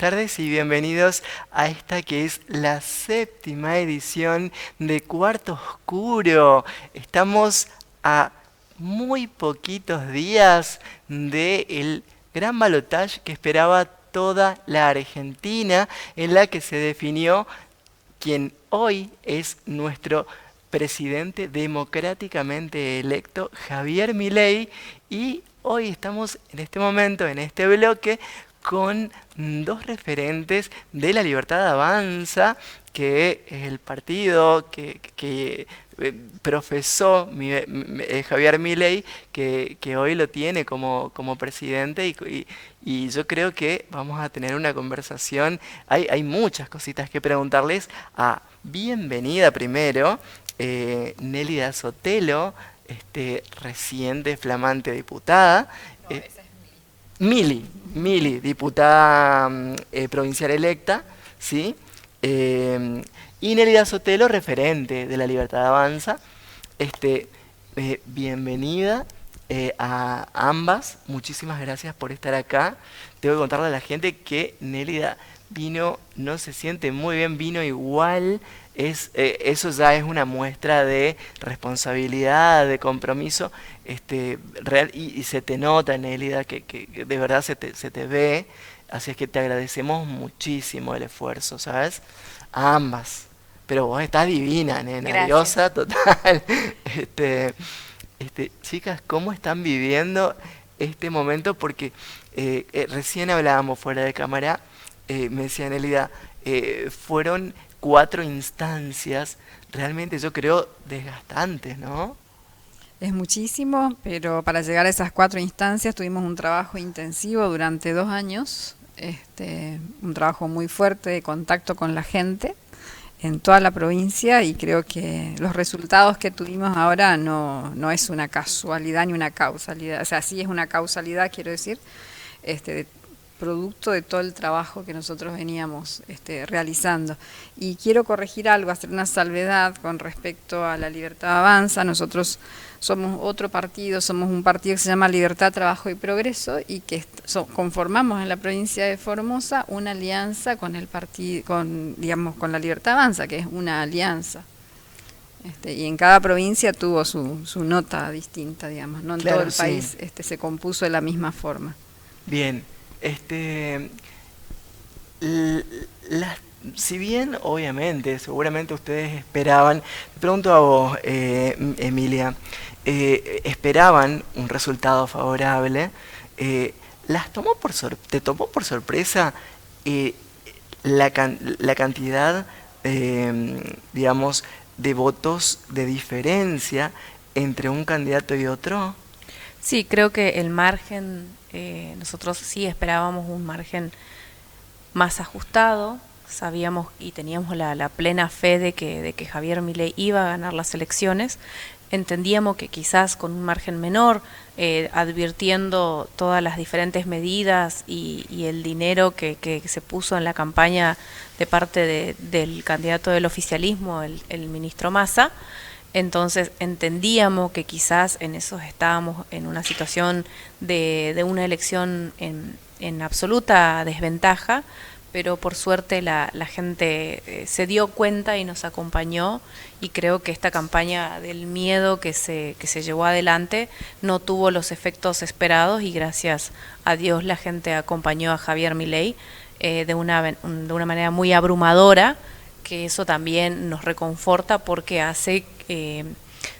tardes y bienvenidos a esta que es la séptima edición de Cuarto Oscuro. Estamos a muy poquitos días del gran balotaje que esperaba toda la Argentina, en la que se definió quien hoy es nuestro presidente democráticamente electo, Javier Milei, y hoy estamos en este momento, en este bloque, con dos referentes de La Libertad Avanza, que es el partido que profesó Javier Milei, que hoy lo tiene como presidente y yo creo que vamos a tener una conversación. Hay muchas cositas que preguntarles. Bienvenida primero, Nélida Sotelo, reciente flamante diputada. No, eh, esa es Mili, diputada provincial electa, ¿sí? Y Nélida Sotelo, referente de La Libertad Avanza. Este, Bienvenida a ambas. Muchísimas gracias por estar acá. Tengo que contarle a la gente que Nélida vino, no se siente muy bien, vino igual. Eso ya es una muestra de responsabilidad, de compromiso real, y se te nota, Nélida, que de verdad se te ve. Así es que te agradecemos muchísimo el esfuerzo, ¿sabes? A ambas. Pero vos estás divina, nena, Gracias. diosa total. Este, Chicas, ¿cómo están viviendo este momento? Porque recién hablábamos fuera de cámara, me decía Nélida, fueron 4 instancias, realmente yo creo desgastantes, ¿no? Es muchísimo, pero para llegar a esas 4 instancias tuvimos un trabajo intensivo durante 2 años, un trabajo muy fuerte de contacto con la gente en toda la provincia y creo que los resultados que tuvimos ahora no es una casualidad ni una causalidad, o sea, sí es una causalidad, quiero decir, este, producto de todo el trabajo que nosotros veníamos realizando. Y quiero corregir algo, hacer una salvedad con respecto a La Libertad Avanza. Nosotros somos otro partido, somos un partido que se llama Libertad, Trabajo y Progreso y que conformamos en la provincia de Formosa una alianza con el partido, digamos, con La Libertad Avanza, que es una alianza. Y en cada provincia tuvo su nota distinta, digamos, no en todo Claro, el sí. país se compuso de la misma forma. Bien, l- las, si bien obviamente, seguramente ustedes esperaban, te pregunto a vos, Emilia, esperaban un resultado favorable, ¿las tomó te tomó por sorpresa eh, la cantidad, digamos, de votos de diferencia entre un candidato y otro? Sí, creo que el margen, nosotros sí esperábamos un margen más ajustado, sabíamos y teníamos la plena fe de que Javier Milei iba a ganar las elecciones, entendíamos que quizás con un margen menor, advirtiendo todas las diferentes medidas y el dinero que se puso en la campaña de parte del candidato del oficialismo, el ministro Massa. Entonces entendíamos que quizás en eso estábamos en una situación de una elección en absoluta desventaja, pero por suerte la gente se dio cuenta y nos acompañó, y creo que esta campaña del miedo que se llevó adelante no tuvo los efectos esperados, y gracias a Dios la gente acompañó a Javier Milei de una manera muy abrumadora, que eso también nos reconforta porque hace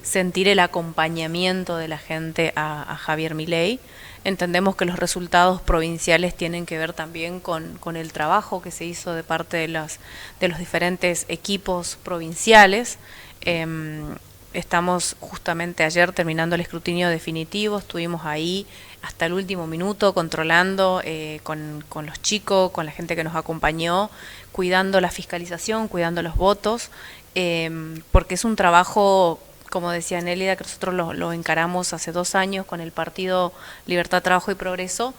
sentir el acompañamiento de la gente a Javier Milei. Entendemos que los resultados provinciales tienen que ver también con el trabajo que se hizo de parte de los diferentes equipos provinciales. Estamos justamente ayer terminando el escrutinio definitivo, estuvimos ahí hasta el último minuto controlando con los chicos, con la gente que nos acompañó, cuidando la fiscalización, cuidando los votos, porque es un trabajo, como decía Nélida, que nosotros lo encaramos hace 2 años con el partido Libertad, Trabajo y Progreso,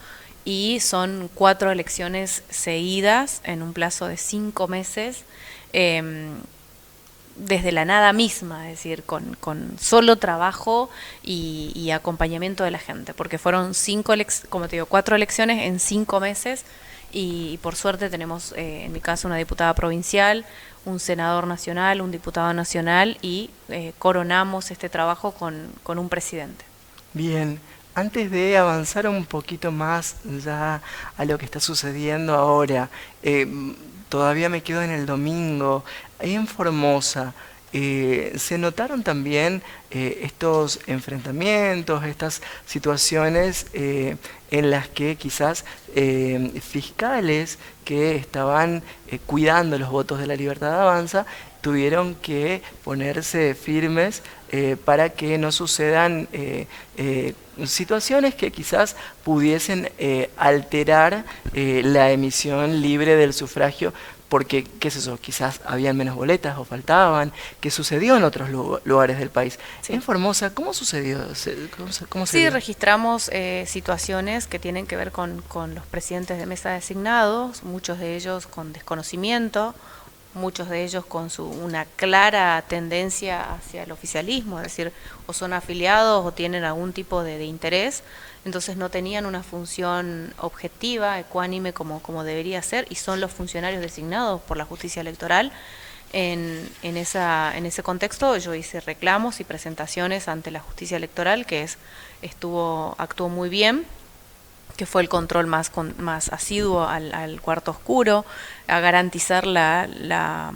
y son 4 elecciones seguidas en un plazo de 5 meses, desde la nada misma, es decir, con solo trabajo y acompañamiento de la gente, porque fueron como te digo, 4 elecciones en 5 meses, y por suerte tenemos, en mi caso, una diputada provincial, un senador nacional, un diputado nacional y coronamos este trabajo con un presidente. Bien, antes de avanzar un poquito más ya a lo que está sucediendo ahora, todavía me quedo en el domingo, ahí en Formosa. ¿Se notaron también estos enfrentamientos, estas situaciones en las que quizás fiscales que estaban cuidando los votos de la Libertad de Avanza tuvieron que ponerse firmes para que no sucedan situaciones que quizás pudiesen alterar la emisión libre del sufragio? Porque, qué es eso, quizás habían menos boletas o faltaban, que sucedió en otros lugares del país. Sí. En Formosa, ¿cómo sucedió? ¿Cómo se Sí, dio? registramos situaciones que tienen que ver con los presidentes de mesa designados, muchos de ellos con desconocimiento, muchos de ellos con una clara tendencia hacia el oficialismo, es decir, o son afiliados o tienen algún tipo de interés, entonces no tenían una función objetiva, ecuánime como debería ser, y son los funcionarios designados por la justicia electoral. En ese contexto yo hice reclamos y presentaciones ante la justicia electoral, que actuó muy bien, que fue el control más asiduo al cuarto oscuro, a garantizar la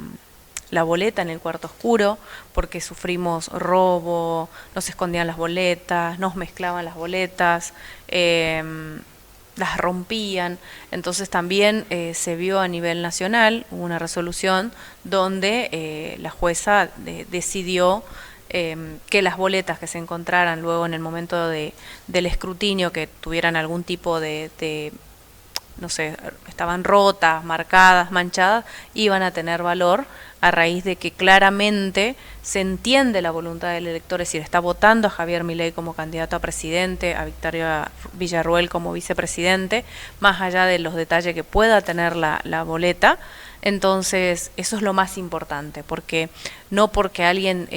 boleta en el cuarto oscuro, porque sufrimos robo, nos escondían las boletas, nos mezclaban las boletas, las rompían. Entonces también se vio a nivel nacional una resolución donde la jueza decidió que las boletas que se encontraran luego en el momento del escrutinio, que tuvieran algún tipo de no sé, estaban rotas, marcadas, manchadas, iban a tener valor a raíz de que claramente se entiende la voluntad del elector, es decir, está votando a Javier Milei como candidato a presidente, a Victoria Villarruel como vicepresidente, más allá de los detalles que pueda tener la boleta. Entonces, eso es lo más importante, porque no porque alguien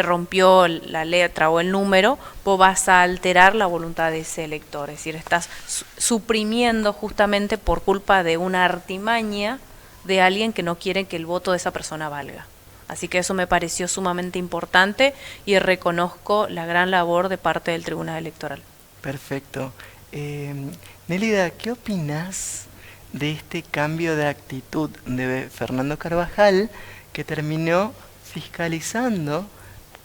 rompió la letra o el número, vos vas a alterar la voluntad de ese elector, es decir, estás suprimiendo justamente por culpa de una artimaña de alguien que no quiere que el voto de esa persona valga. Así que eso me pareció sumamente importante y reconozco la gran labor de parte del Tribunal Electoral. Perfecto. Nélida, ¿qué opinás de este cambio de actitud de Fernando Carvajal, que terminó fiscalizando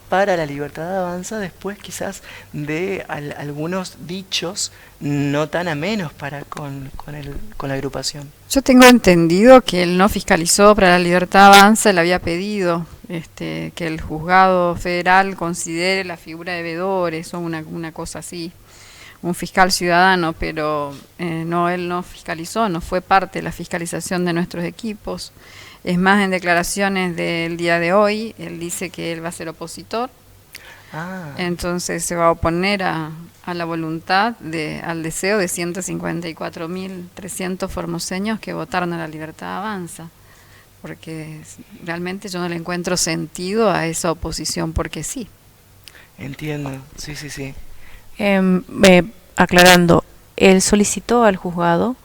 para la Libertad de Avanza después quizás de algunos dichos no tan amenos con la agrupación? Yo tengo entendido que él no fiscalizó para la Libertad Avanza, le había pedido que el juzgado federal considere la figura de veedores o una cosa así, un fiscal ciudadano, pero no, él no fiscalizó, no fue parte de la fiscalización de nuestros equipos. Es más, en declaraciones del día de hoy, él dice que él va a ser opositor, entonces se va a oponer a la voluntad, al deseo de 154.300 formoseños que votaron a la Libertad Avanza, porque realmente yo no le encuentro sentido a esa oposición, porque sí. Entiendo, sí, sí, sí. Aclarando, él solicitó al juzgado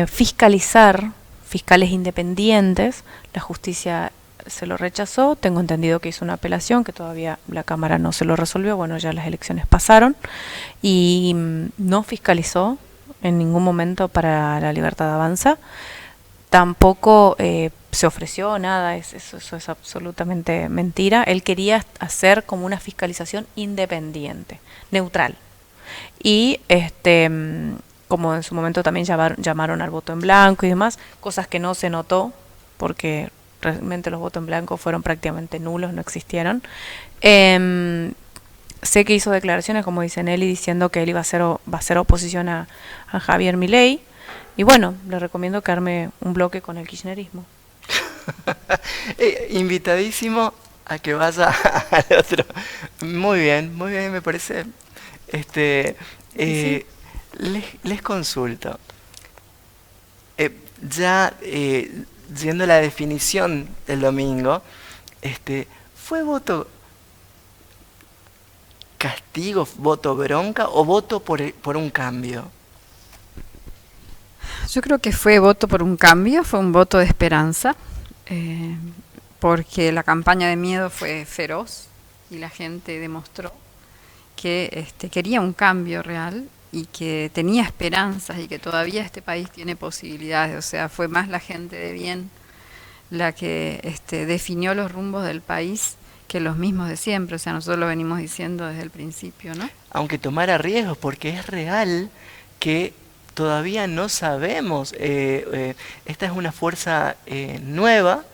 fiscalizar fiscales independientes, la justicia se lo rechazó, tengo entendido que hizo una apelación, que todavía la Cámara no se lo resolvió, bueno, ya las elecciones pasaron, y no fiscalizó en ningún momento para la Libertad Avanza, tampoco se ofreció nada, eso es absolutamente mentira, él quería hacer como una fiscalización independiente, neutral, y como en su momento también llamaron al voto en blanco y demás, cosas que no se notó, porque realmente los votos en blanco fueron prácticamente nulos, no existieron. Sé que hizo declaraciones, como dice Nelly, diciendo que él va a hacer oposición a Javier Milei, y bueno, le recomiendo que arme un bloque con el kirchnerismo. Invitadísimo a que vaya al otro. Muy bien, me parece. Sí. Les consulto. Yendo a la definición del domingo, ¿fue voto castigo, voto bronca o voto por un cambio? Yo creo que fue voto por un cambio, fue un voto de esperanza, eh, porque la campaña de miedo fue feroz y la gente demostró que quería un cambio real y que tenía esperanzas y que todavía este país tiene posibilidades. O sea, fue más la gente de bien la que definió los rumbos del país que los mismos de siempre. O sea, nosotros lo venimos diciendo desde el principio, ¿no? Aunque tomara riesgos, porque es real que todavía no sabemos. Esta es una fuerza nueva,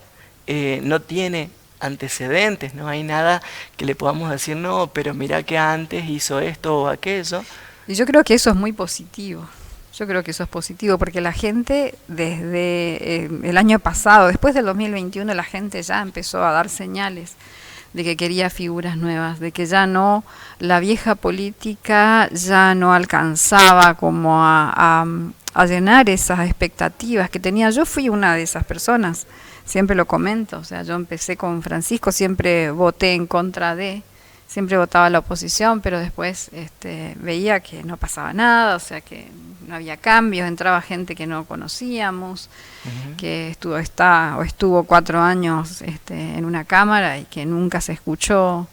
no tiene antecedentes, no hay nada que le podamos decir, no, pero mira que antes hizo esto o aquello. Y yo creo que eso es muy positivo. Yo creo que eso es positivo porque la gente desde el año pasado, después del 2021, la gente ya empezó a dar señales de que quería figuras nuevas, de que ya no, la vieja política ya no alcanzaba como a llenar esas expectativas que tenía. Yo fui una de esas personas, siempre lo comento, o sea, yo empecé con Francisco, siempre voté en contra de, siempre votaba a la oposición, pero después veía que no pasaba nada, o sea, que no había cambios, entraba gente que no conocíamos, que estuvo 4 años en una cámara y que nunca se escuchó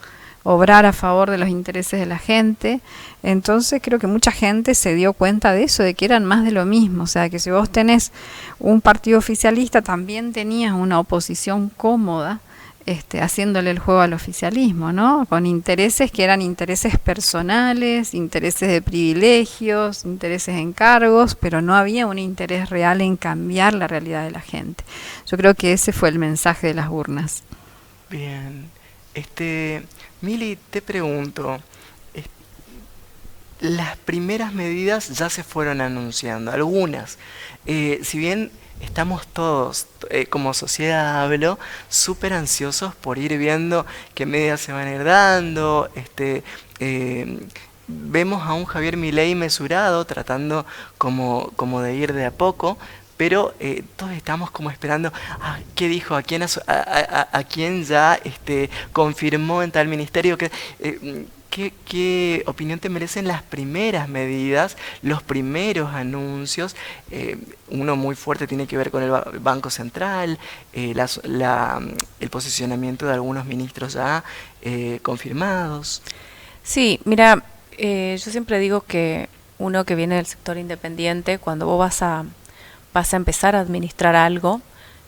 obrar a favor de los intereses de la gente. Entonces creo que mucha gente se dio cuenta de eso, de que eran más de lo mismo, o sea, que si vos tenés un partido oficialista, también tenías una oposición cómoda, haciéndole el juego al oficialismo, ¿no? Con intereses que eran intereses personales, intereses de privilegios, intereses en cargos, pero no había un interés real en cambiar la realidad de la gente. Yo creo que ese fue el mensaje de las urnas. Bien. Mili, te pregunto, las primeras medidas ya se fueron anunciando, algunas. Si bien estamos todos, como sociedad hablo, súper ansiosos por ir viendo qué medidas se van a ir dando. Vemos a un Javier Milei mesurado, tratando como de ir de a poco, pero todos estamos como esperando qué dijo, a quién ya confirmó en tal ministerio. ¿Qué opinión te merecen las primeras medidas, los primeros anuncios? Uno muy fuerte tiene que ver con el Banco Central, el posicionamiento de algunos ministros ya confirmados. Sí, mira, yo siempre digo que uno que viene del sector independiente, cuando vos vas a empezar a administrar algo,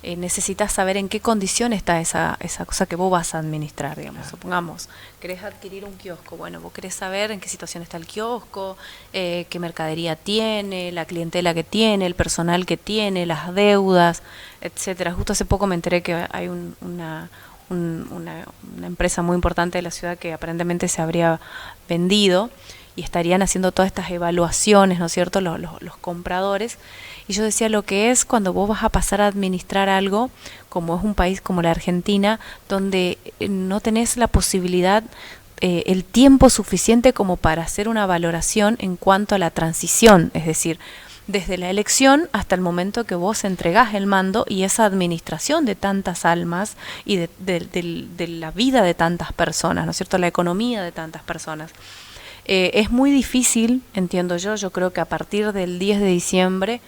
necesitas saber en qué condición está esa cosa que vos vas a administrar, digamos. Supongamos, querés adquirir un kiosco, bueno, vos querés saber en qué situación está el kiosco, qué mercadería tiene, la clientela que tiene, el personal que tiene, las deudas, etcétera. Justo hace poco me enteré que hay una empresa muy importante de la ciudad que aparentemente se habría vendido y estarían haciendo todas estas evaluaciones, ¿no es cierto?, los compradores. Y yo decía, lo que es cuando vos vas a pasar a administrar algo, como es un país como la Argentina, donde no tenés la posibilidad, el tiempo suficiente como para hacer una valoración en cuanto a la transición, es decir, desde la elección hasta el momento que vos entregás el mando y esa administración de tantas almas y de la vida de tantas personas, ¿no es cierto?, la economía de tantas personas. Es muy difícil, entiendo yo creo que a partir del 10 de diciembre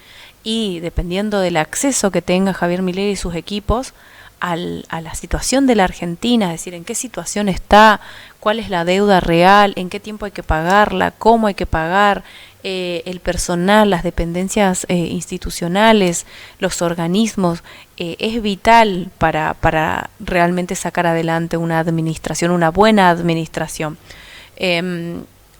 y dependiendo del acceso que tenga Javier Milei y sus equipos a la situación de la Argentina, es decir, en qué situación está, cuál es la deuda real, en qué tiempo hay que pagarla, cómo hay que pagar, el personal, las dependencias institucionales, los organismos, es vital para realmente sacar adelante una administración, una buena administración.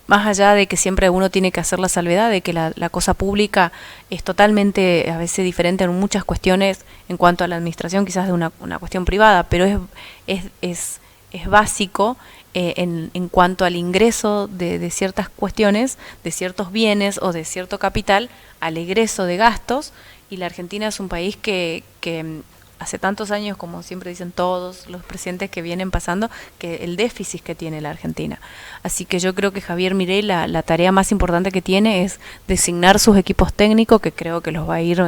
Más allá de que siempre uno tiene que hacer la salvedad de que la cosa pública es totalmente a veces diferente en muchas cuestiones en cuanto a la administración, quizás de una cuestión privada, pero es básico en cuanto al ingreso de ciertas cuestiones, de ciertos bienes o de cierto capital, al egreso de gastos, y la Argentina es un país que hace tantos años, como siempre dicen todos los presidentes que vienen pasando, que el déficit que tiene la Argentina. Así que yo creo que Javier Milei, la tarea más importante que tiene es designar sus equipos técnicos, que creo que los va a ir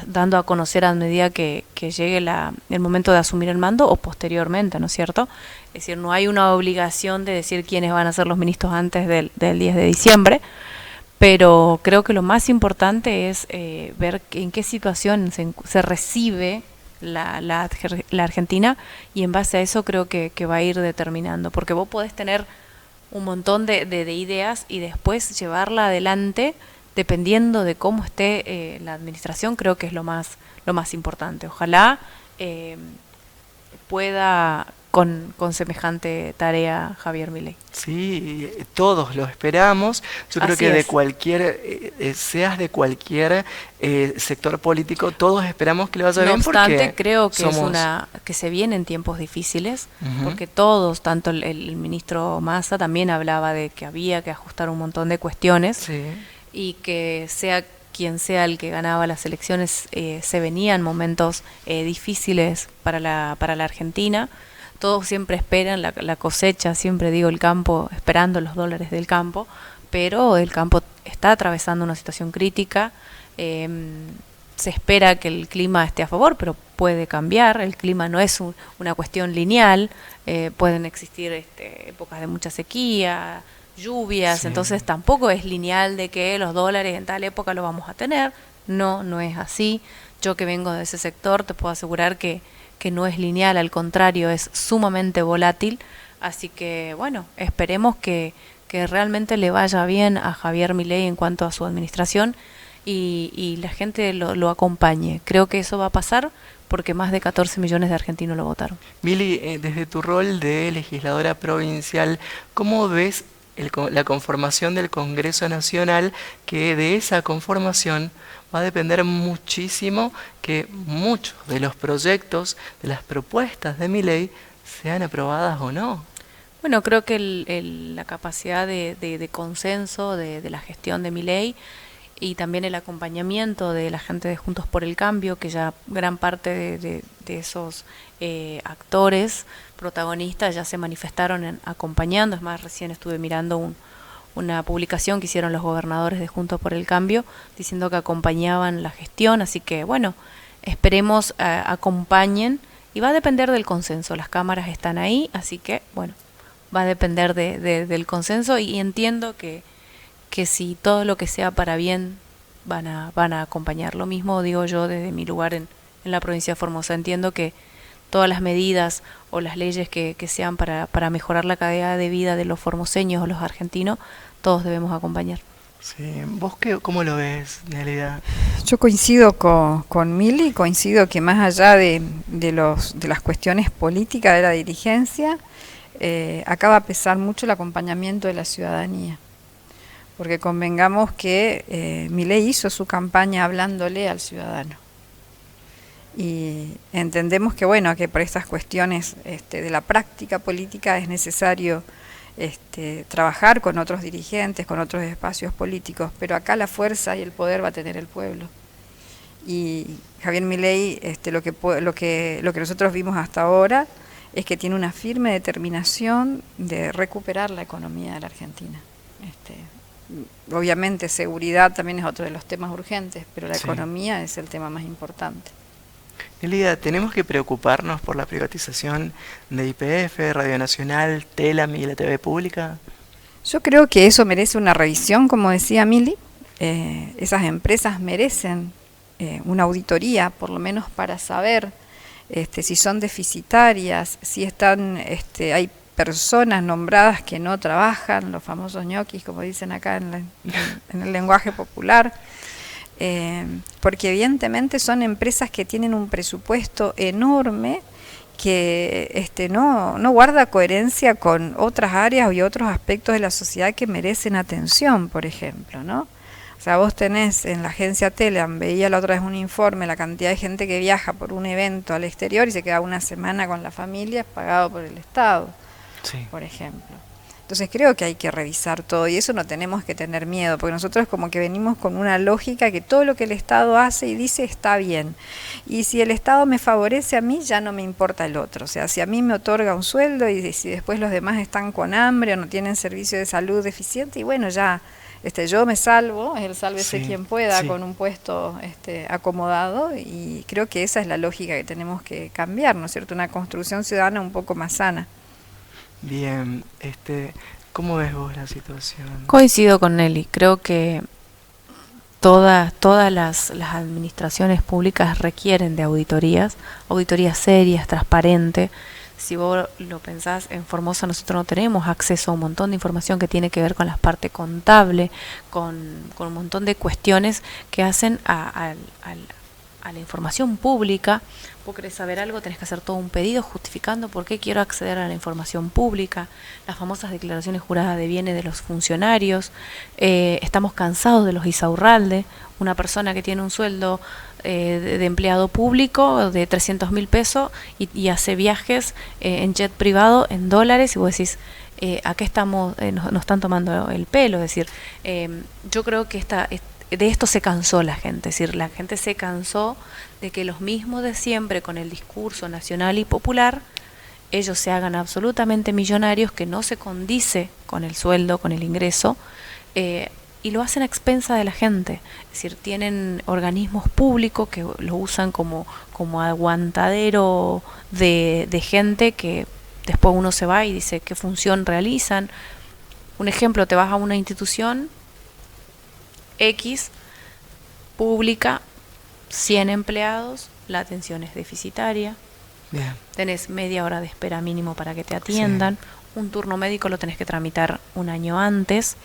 dando a conocer a medida que llegue el momento de asumir el mando o posteriormente, ¿no es cierto? Es decir, no hay una obligación de decir quiénes van a ser los ministros antes del 10 de diciembre, pero creo que lo más importante es ver en qué situación se recibe la Argentina, y en base a eso creo que va a ir determinando, porque vos podés tener un montón de ideas y después llevarla adelante dependiendo de cómo esté la administración. Creo que es lo más importante. Ojalá pueda con semejante tarea Javier Milei. Sí, todos lo esperamos. Yo creo Así que de es. cualquier, seas de cualquier sector político, todos esperamos que le vaya No bien obstante, porque creo que somos... que se vienen tiempos difíciles, Ujú. porque todos, tanto el ministro Massa también hablaba de que había que ajustar un montón de cuestiones, Sí, y que sea quien sea el que ganaba las elecciones, se venían momentos difíciles para la Argentina. Todos siempre esperan la cosecha, siempre digo el campo, esperando los dólares del campo, pero el campo está atravesando una situación crítica. Se espera que el clima esté a favor, pero puede cambiar. El clima no es una cuestión lineal, pueden existir épocas de mucha sequía, lluvias, sí. entonces tampoco es lineal de que los dólares en tal época lo vamos a tener. No es así. Yo que vengo de ese sector te puedo asegurar que no es lineal, al contrario, es sumamente volátil. Así que bueno, esperemos que realmente le vaya bien a Javier Milei en cuanto a su administración, y la gente lo acompañe. Creo que eso va a pasar porque más de 14 millones de argentinos lo votaron. Mili, desde tu rol de legisladora provincial, ¿cómo ves la conformación del Congreso Nacional? Que de esa conformación va a depender muchísimo que muchos de los proyectos, de las propuestas de Milei, sean aprobadas o no. Bueno, creo que la capacidad de consenso de la gestión de Milei, y también el acompañamiento de la gente de Juntos por el Cambio, que ya gran parte de esos actores protagonistas ya se manifestaron acompañando. Es más, recién estuve mirando una publicación que hicieron los gobernadores de Juntos por el Cambio diciendo que acompañaban la gestión. Así que bueno, esperemos acompañen, y va a depender del consenso. Las cámaras están ahí, así que bueno, va a depender del consenso, y entiendo que si todo lo que sea para bien van a acompañar. Lo mismo digo yo desde mi lugar en la provincia de Formosa. Entiendo que todas las medidas o las leyes que sean para mejorar la calidad de vida de los formoseños o los argentinos, todos debemos acompañar. Sí. ¿Vos cómo lo ves, Nelida? Yo coincido con Mili, coincido que más allá de las cuestiones políticas de la dirigencia, acá va a pesar mucho el acompañamiento de la ciudadanía. Porque convengamos que Milei hizo su campaña hablándole al ciudadano. Y entendemos que bueno, que por estas cuestiones de la práctica política es necesario trabajar con otros dirigentes, con otros espacios políticos, pero acá la fuerza y el poder va a tener el pueblo. Y Javier Milei, lo que nosotros vimos hasta ahora es que tiene una firme determinación de recuperar la economía de la Argentina. Obviamente seguridad también es otro de los temas urgentes, pero la economía es el tema más importante. Nelida, ¿tenemos que preocuparnos por la privatización de YPF, Radio Nacional, Telam y la TV pública? Yo creo que eso merece una revisión, como decía Mili. Esas empresas merecen una auditoría, por lo menos para saber si son deficitarias, si están, hay personas nombradas que no trabajan, los famosos ñoquis, como dicen acá en el lenguaje popular, porque evidentemente son empresas que tienen un presupuesto enorme que no guarda coherencia con otras áreas y otros aspectos de la sociedad que merecen atención, por ejemplo, ¿no? O sea, vos tenés en la agencia Telam, veía la otra vez un informe, la cantidad de gente que viaja por un evento al exterior y se queda una semana con la familia, es pagado por el Estado. Sí. Por ejemplo. Entonces creo que hay que revisar todo, y eso no tenemos que tener miedo, porque nosotros como que venimos con una lógica que todo lo que el Estado hace y dice está bien, y si el Estado me favorece a mí, ya no me importa el otro. O sea, si a mí me otorga un sueldo y si después los demás están con hambre o no tienen servicio de salud deficiente, y bueno, ya yo me salvo, es el sálvese quien pueda, con un puesto acomodado, y creo que esa es la lógica que tenemos que cambiar, ¿no es cierto? Una construcción ciudadana un poco más sana. Bien, ¿Cómo ves vos la situación? Coincido con Nelly, creo que todas las administraciones públicas requieren de auditorías serias, transparentes. Si vos lo pensás, en Formosa nosotros no tenemos acceso a un montón de información que tiene que ver con la parte contable, con un montón de cuestiones que hacen a la información pública. Vos querés saber algo, tenés que hacer todo un pedido justificando por qué quiero acceder a la información pública, las famosas declaraciones juradas de bienes de los funcionarios. Estamos cansados de los Isaurralde, una persona que tiene un sueldo de empleado público de 300.000 pesos y hace viajes en jet privado en dólares, y vos decís, ¿a qué estamos, nos están tomando el pelo? Es decir, yo creo que de esto se cansó la gente, es decir, la gente se cansó de que los mismos de siempre, con el discurso nacional y popular, ellos se hagan absolutamente millonarios, que no se condice con el sueldo, con el ingreso, y lo hacen a expensa de la gente. Es decir, tienen organismos públicos que lo usan como aguantadero de gente, que después uno se va y dice qué función realizan. Un ejemplo, te vas a una institución X, pública, 100 empleados, la atención es deficitaria. Bien. Tenés media hora de espera mínimo para que te atiendan. Sí. Un turno médico lo tenés que tramitar un año antes.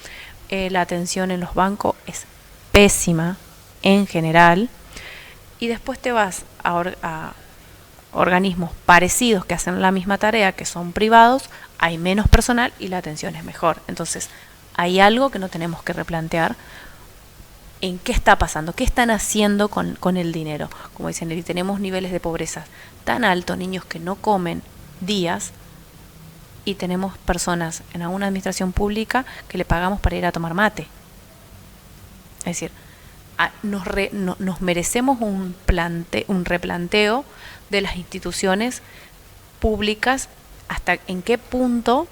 La atención en los bancos es pésima en general. Y después te vas a organismos parecidos que hacen la misma tarea, que son privados, hay menos personal y la atención es mejor. Entonces, hay algo que no tenemos que replantear. ¿En qué está pasando? ¿Qué están haciendo con el dinero? Como dicen, y tenemos niveles de pobreza tan altos, niños que no comen días, y tenemos personas en alguna administración pública que le pagamos para ir a tomar mate. Es decir, nos merecemos un replanteo de las instituciones públicas, hasta en qué punto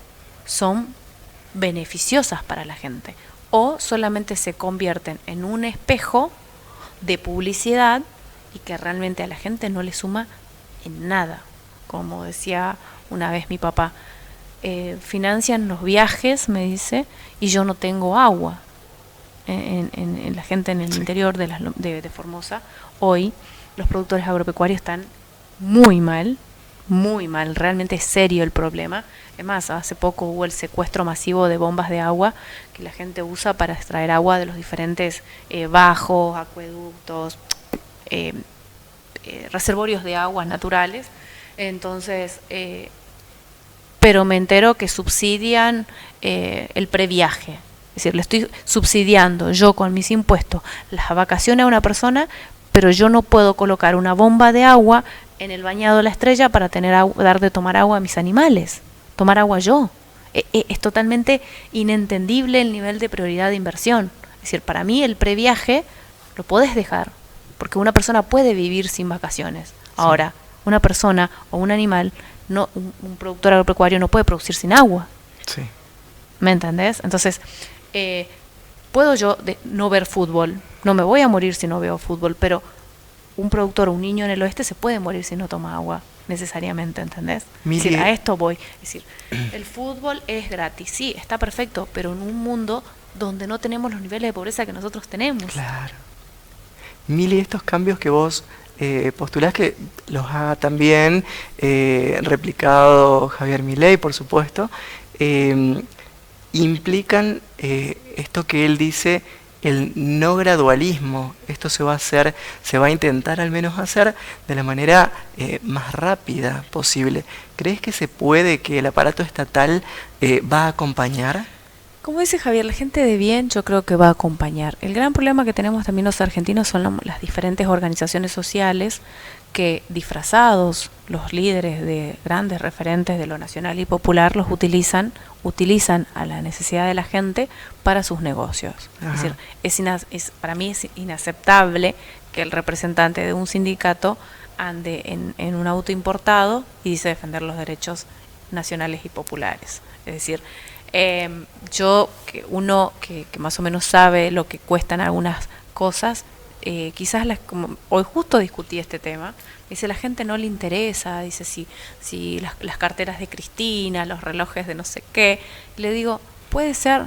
son beneficiosas para la gente, o solamente se convierten en un espejo de publicidad y que realmente a la gente no le suma en nada. Como decía una vez mi papá, financian los viajes, me dice, y yo no tengo agua. En la gente en el interior de Formosa, hoy los productores agropecuarios están muy mal, realmente es serio el problema. Es más, hace poco hubo el secuestro masivo de bombas de agua que la gente usa para extraer agua de los diferentes bajos, acueductos, reservorios de aguas naturales. Entonces, pero me entero que subsidian el previaje. Es decir, le estoy subsidiando yo con mis impuestos las vacaciones a una persona, pero yo no puedo colocar una bomba de agua en el bañado La Estrella para dar de tomar agua a mis animales, tomar agua yo. Es totalmente inentendible el nivel de prioridad de inversión. Es decir, para mí el previaje lo podés dejar, porque una persona puede vivir sin vacaciones. Sí. Ahora, una persona o un animal, un productor agropecuario no puede producir sin agua. Sí. ¿Me entendés? Entonces, puedo yo no ver fútbol, no me voy a morir si no veo fútbol, pero un productor o un niño en el oeste se puede morir si no toma agua necesariamente, ¿entendés? Es decir, a esto voy. Es decir, el fútbol es gratis, sí, está perfecto, pero en un mundo donde no tenemos los niveles de pobreza que nosotros tenemos. Claro. Mili, estos cambios que vos postulás, que los ha también replicado Javier Milei, por supuesto, implican esto que él dice, el no gradualismo. Esto se va a intentar al menos hacer de la manera más rápida posible. ¿Crees que se puede, que el aparato estatal va a acompañar? Como dice Javier, la gente de bien yo creo que va a acompañar. El gran problema que tenemos también los argentinos son las diferentes organizaciones sociales que, disfrazados, los líderes de grandes referentes de lo nacional y popular, los utilizan a la necesidad de la gente para sus negocios. Ajá. Es decir, para mí es inaceptable que el representante de un sindicato ande en un auto importado y dice defender los derechos nacionales y populares. Es decir, uno que más o menos sabe lo que cuestan algunas cosas, quizás como hoy justo discutí este tema, dice, la gente no le interesa, dice, si las carteras de Cristina, los relojes de no sé qué. Le digo, puede ser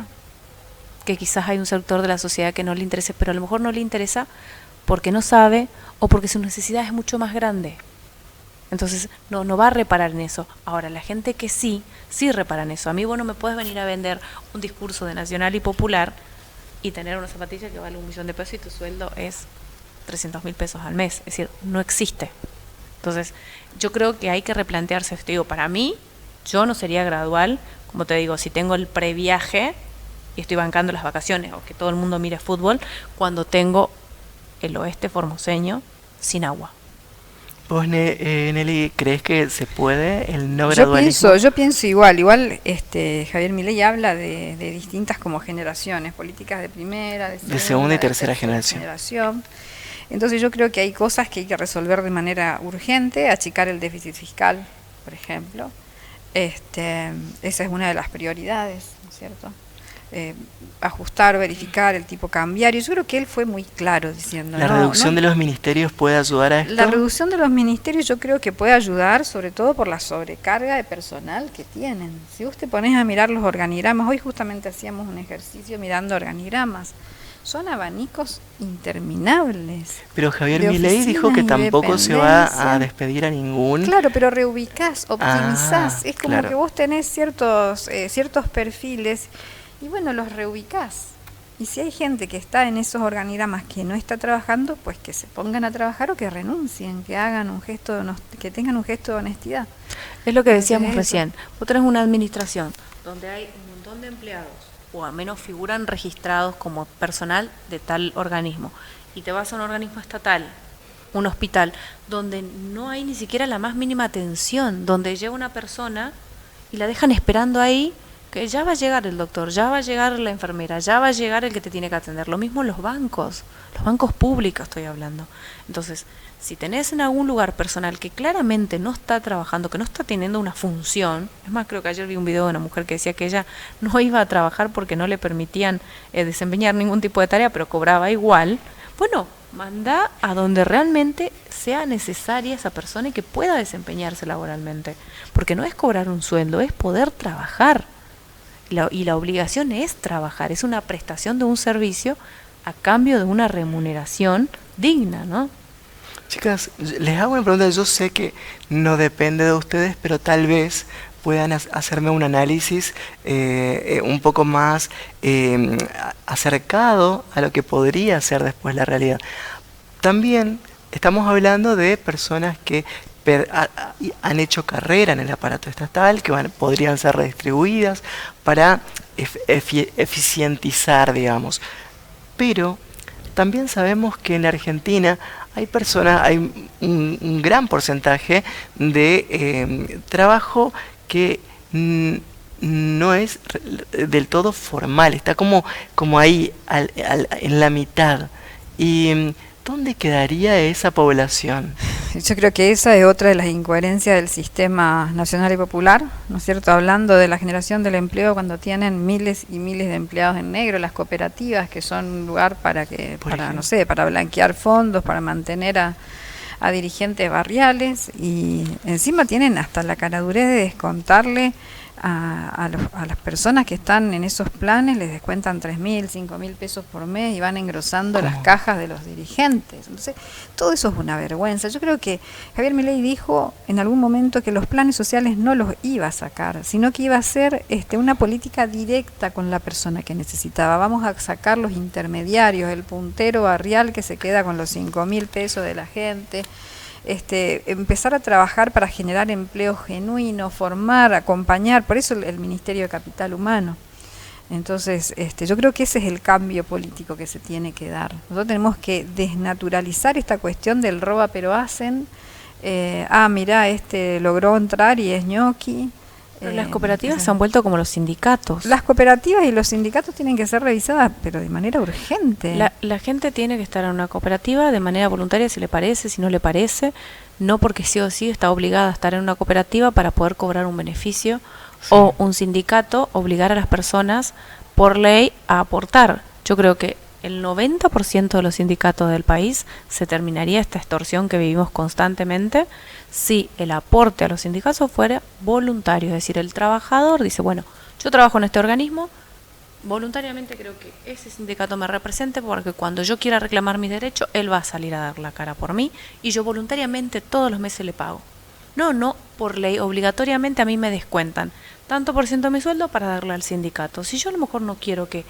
que quizás hay un sector de la sociedad que no le interese, pero a lo mejor no le interesa porque no sabe o porque su necesidad es mucho más grande. Entonces no va a reparar en eso. Ahora, la gente que sí repara en eso. A mí vos no me puedes venir a vender un discurso de nacional y popular y tener una zapatilla que vale 1.000.000 de pesos y tu sueldo es 300.000 pesos al mes. Es decir, no existe. Entonces, yo creo que hay que replantearse esto. Digo, para mí, yo no sería gradual, como te digo, si tengo el previaje y estoy bancando las vacaciones o que todo el mundo mire fútbol, cuando tengo el oeste formoseño sin agua. ¿Vos, Nelly, crees que se puede el no gradualismo? Yo pienso igual Javier Milei habla de distintas como generaciones, políticas de primera, de segunda y tercera generación. Entonces yo creo que hay cosas que hay que resolver de manera urgente, achicar el déficit fiscal, por ejemplo. Esa es una de las prioridades, ¿no es cierto? Ajustar, verificar el tipo cambiario. Yo creo que él fue muy claro diciendo... ¿La reducción de los ministerios puede ayudar a esto? La reducción de los ministerios yo creo que puede ayudar, sobre todo por la sobrecarga de personal que tienen. Si vos te pones a mirar los organigramas, hoy justamente hacíamos un ejercicio mirando organigramas, son abanicos interminables. Pero Javier Milei dijo que tampoco se va a despedir a ningún... Claro, pero reubicás, optimizás. Es como claro, que vos tenés ciertos perfiles y bueno, los reubicás. Y si hay gente que está en esos organigramas que no está trabajando, pues que se pongan a trabajar o que renuncien, que hagan un gesto, que tengan un gesto de honestidad. Es lo que decíamos recién. Vos tenés una administración donde hay un montón de empleados, o al menos figuran registrados como personal de tal organismo, y te vas a un organismo estatal, un hospital, donde no hay ni siquiera la más mínima atención, donde llega una persona y la dejan esperando ahí, que ya va a llegar el doctor, ya va a llegar la enfermera, ya va a llegar el que te tiene que atender. Lo mismo los bancos públicos estoy hablando. Entonces, si tenés en algún lugar personal que claramente no está trabajando, que no está teniendo una función, es más, creo que ayer vi un video de una mujer que decía que ella no iba a trabajar porque no le permitían desempeñar ningún tipo de tarea, pero cobraba igual, bueno, manda a donde realmente sea necesaria esa persona y que pueda desempeñarse laboralmente, porque no es cobrar un sueldo, es poder trabajar. Y la obligación es trabajar, es una prestación de un servicio a cambio de una remuneración digna, ¿no? Chicas, les hago una pregunta. Yo sé que no depende de ustedes, pero tal vez puedan hacerme un análisis un poco más acercado a lo que podría ser después la realidad. También estamos hablando de personas que han hecho carrera en el aparato estatal, que podrían ser redistribuidas para eficientizar, digamos. Pero también sabemos que en Argentina hay un gran porcentaje de trabajo que no es del todo formal, está como ahí en la mitad. Y ¿dónde quedaría esa población? Yo creo que esa es otra de las incoherencias del sistema nacional y popular, ¿no es cierto? Hablando de la generación del empleo cuando tienen miles y miles de empleados en negro, las cooperativas que son un lugar para blanquear fondos, para mantener a dirigentes barriales, y encima tienen hasta la caradurez de descontarle a las personas que están en esos planes, les descuentan 3.000, 5.000 pesos por mes y van engrosando las cajas de los dirigentes. Entonces, todo eso es una vergüenza. Yo creo que Javier Milei dijo en algún momento que los planes sociales no los iba a sacar, sino que iba a hacer una política directa con la persona que necesitaba. Vamos a sacar los intermediarios, el puntero barrial que se queda con los 5.000 pesos de la gente. Empezar a trabajar para generar empleo genuino, formar, acompañar, por eso el Ministerio de Capital Humano. Entonces, yo creo que ese es el cambio político que se tiene que dar. Nosotros tenemos que desnaturalizar esta cuestión del roba pero hacen, mirá, logró entrar y es ñoqui. Pero las cooperativas se han vuelto como los sindicatos. Las cooperativas y los sindicatos tienen que ser revisadas, pero de manera urgente. La gente tiene que estar en una cooperativa de manera voluntaria, si le parece, si no le parece, no porque sí o sí está obligada a estar en una cooperativa para poder cobrar un beneficio, sí. O un sindicato obligar a las personas por ley a aportar. Yo creo que el 90% de los sindicatos del país se terminaría esta extorsión que vivimos constantemente si el aporte a los sindicatos fuera voluntario, es decir, el trabajador dice, bueno, yo trabajo en este organismo, voluntariamente creo que ese sindicato me represente, porque cuando yo quiera reclamar mis derechos, él va a salir a dar la cara por mí y yo voluntariamente todos los meses le pago. No, por ley, obligatoriamente a mí me descuentan tanto por ciento de mi sueldo para darle al sindicato. Si yo a lo mejor no quiero que,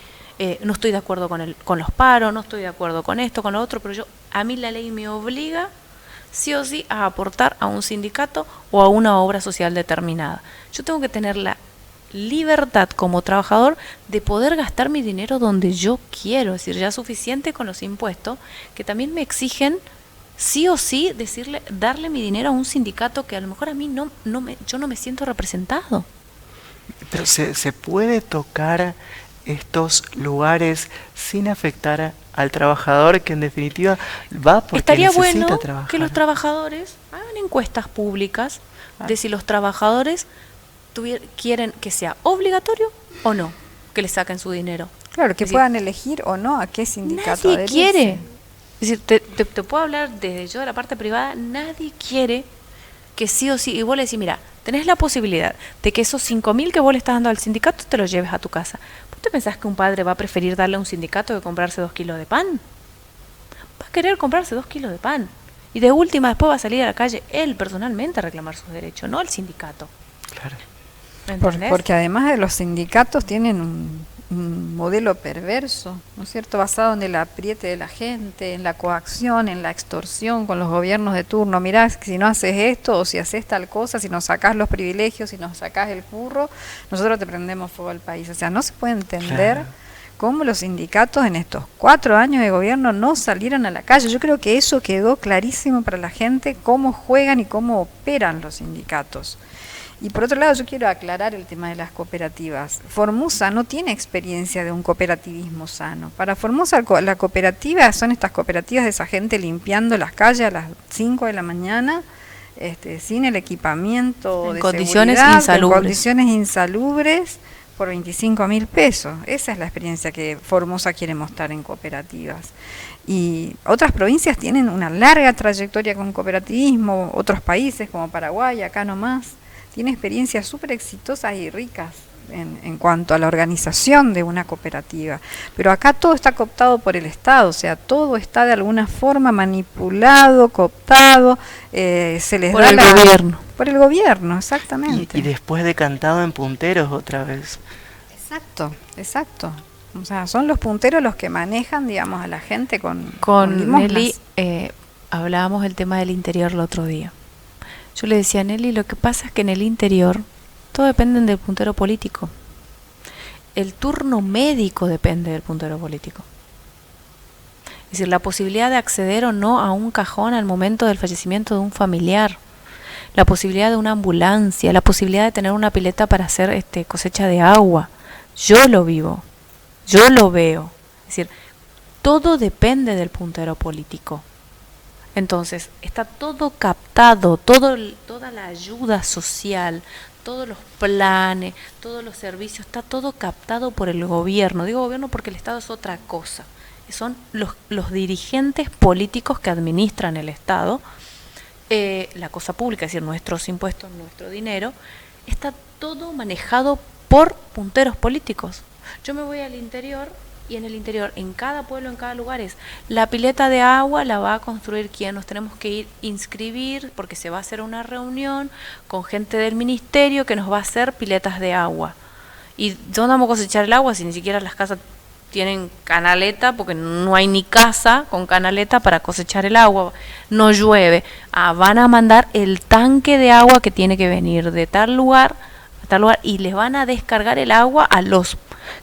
no estoy de acuerdo con los paros, no estoy de acuerdo con esto, con lo otro, pero a mí la ley me obliga sí o sí a aportar a un sindicato o a una obra social determinada. Yo tengo que tener la libertad como trabajador de poder gastar mi dinero donde yo quiero, es decir, ya suficiente con los impuestos que también me exigen sí o sí darle mi dinero a un sindicato que a lo mejor a mí yo no me siento representado. Pero se puede tocar estos lugares sin afectar al trabajador, que en definitiva va porque estaría necesita bueno trabajar. que los trabajadores hagan encuestas públicas de si los trabajadores quieren que sea obligatorio o no que le saquen su dinero. Claro, que Es decir, puedan elegir o no a qué sindicato nadie adherirse. quiere. Es decir, te puedo hablar desde yo de la parte privada, nadie quiere que sí o sí, y vos le decís, mira, tenés la posibilidad de que esos 5.000 que vos le estás dando al sindicato te los lleves a tu casa. ¿Vos te pensás que un padre va a preferir darle a un sindicato que comprarse 2 kilos de pan? Va a querer comprarse 2 kilos de pan. Y de última después va a salir a la calle él personalmente a reclamar sus derechos, no el sindicato. Claro. ¿Entendés? Porque además de los sindicatos tienen un modelo perverso, ¿no es cierto?, basado en el apriete de la gente, en la coacción, en la extorsión con los gobiernos de turno. Mirá, si no haces esto o si haces tal cosa, si nos sacás los privilegios, si nos sacás el curro, nosotros te prendemos fuego al país. O sea, no se puede entender cómo los sindicatos en estos 4 años de gobierno no salieron a la calle. Yo creo que eso quedó clarísimo para la gente, cómo juegan y cómo operan los sindicatos. Y por otro lado, yo quiero aclarar el tema de las cooperativas. Formosa no tiene experiencia de un cooperativismo sano. Para Formosa, la cooperativa son estas cooperativas de esa gente limpiando las calles a las 5 de la mañana, sin el equipamiento En de condiciones seguridad, insalubres. en condiciones insalubres, por 25.000 pesos. Esa es la experiencia que Formosa quiere mostrar en cooperativas. Y otras provincias tienen una larga trayectoria con cooperativismo, otros países como Paraguay, acá nomás, tiene experiencias súper exitosas y ricas en cuanto a la organización de una cooperativa. Pero acá todo está cooptado por el Estado, o sea, todo está de alguna forma manipulado, cooptado, se les Por da el gobierno. Por el gobierno, exactamente. Y después decantado en punteros otra vez. Exacto. O sea, son los punteros los que manejan, digamos, a la gente con limosnas. Nelly hablábamos del tema del interior el otro día. Yo le decía a Nelly, lo que pasa es que en el interior todo depende del puntero político. El turno médico depende del puntero político. Es decir, la posibilidad de acceder o no a un cajón al momento del fallecimiento de un familiar, la posibilidad de una ambulancia, la posibilidad de tener una pileta para hacer cosecha de agua. Yo lo vivo, yo lo veo. Es decir, todo depende del puntero político. Entonces, está todo captado, toda la ayuda social, todos los planes, todos los servicios, está todo captado por el gobierno. Digo gobierno porque el Estado es otra cosa. Son los dirigentes políticos que administran el Estado, la cosa pública, es decir, nuestros impuestos, nuestro dinero, está todo manejado por punteros políticos. Yo me voy al interior y en el interior, en cada pueblo, en cada lugar es la pileta de agua la va a construir quien, nos tenemos que ir inscribir porque se va a hacer una reunión con gente del ministerio que nos va a hacer piletas de agua. ¿Y dónde vamos a cosechar el agua si ni siquiera las casas tienen canaleta? Porque no hay ni casa con canaleta para cosechar el agua, no llueve. Van a mandar el tanque de agua que tiene que venir de tal lugar a tal lugar y les van a descargar el agua a los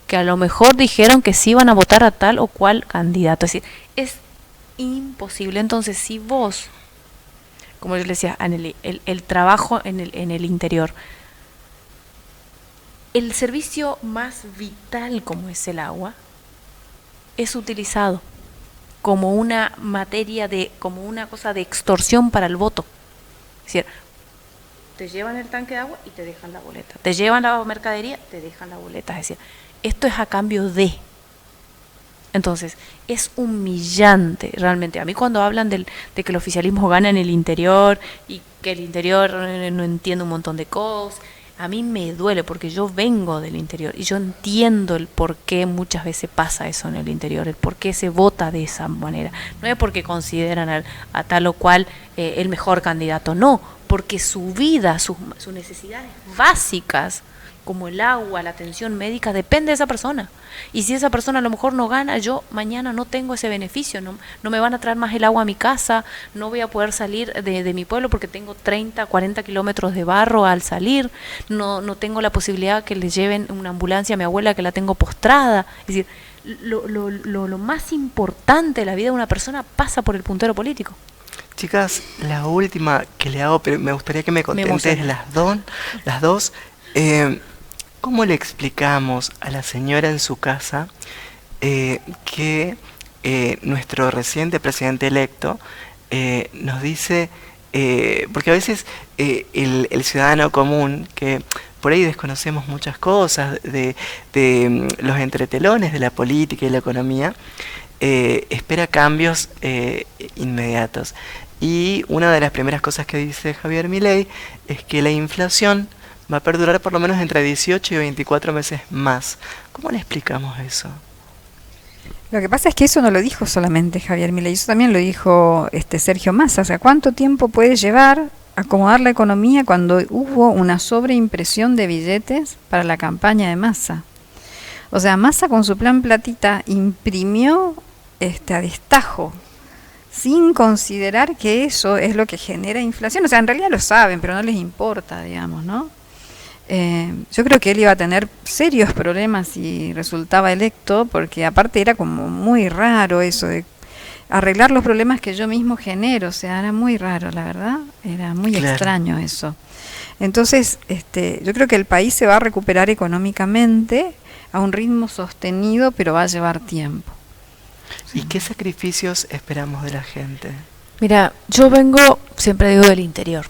que a lo mejor dijeron que sí iban a votar a tal o cual candidato. Es decir, es imposible. Entonces, si vos, como yo le decía a Nelly, el trabajo en el interior, el servicio más vital como es el agua, es utilizado como una materia como una cosa de extorsión para el voto. Es decir, te llevan el tanque de agua y te dejan la boleta. Te llevan la mercadería, te dejan la boleta. Es decir, esto es a cambio de. Entonces, es humillante realmente. A mí cuando hablan de que el oficialismo gana en el interior y que el interior no entiende un montón de cosas, a mí me duele porque yo vengo del interior y yo entiendo el por qué muchas veces pasa eso en el interior, el por qué se vota de esa manera. No es porque consideran a tal o cual el mejor candidato, no, porque su vida, sus necesidades básicas, como el agua, la atención médica, depende de esa persona. Y si esa persona a lo mejor no gana, yo mañana no tengo ese beneficio, no me van a traer más el agua a mi casa, no voy a poder salir de mi pueblo porque tengo 30, 40 kilómetros de barro al salir, no tengo la posibilidad que le lleven una ambulancia a mi abuela que la tengo postrada. Es decir, lo más importante de la vida de una persona pasa por el puntero político. Chicas, la última que le hago, pero me gustaría que me contestes las dos. ¿Cómo le explicamos a la señora en su casa que nuestro reciente presidente electo nos dice, porque a veces el ciudadano común, que por ahí desconocemos muchas cosas de los entretelones de la política y la economía, espera cambios inmediatos? Y una de las primeras cosas que dice Javier Milei es que la inflación va a perdurar por lo menos entre 18 y 24 meses más. ¿Cómo le explicamos eso? Lo que pasa es que eso no lo dijo solamente Javier Milei, eso también lo dijo Sergio Massa. O sea, ¿cuánto tiempo puede llevar acomodar la economía cuando hubo una sobreimpresión de billetes para la campaña de Massa? O sea, Massa con su plan platita imprimió a destajo, sin considerar que eso es lo que genera inflación. O sea, en realidad lo saben, pero no les importa, digamos, ¿no? Yo creo que él iba a tener serios problemas si resultaba electo, porque aparte era como muy raro eso de arreglar los problemas que yo mismo genero. O sea, era muy raro, la verdad, era muy extraño eso. Entonces, yo creo que el país se va a recuperar económicamente a un ritmo sostenido, pero va a llevar tiempo. ¿Y qué sacrificios esperamos de la gente? Mira, yo vengo, siempre digo, del interior.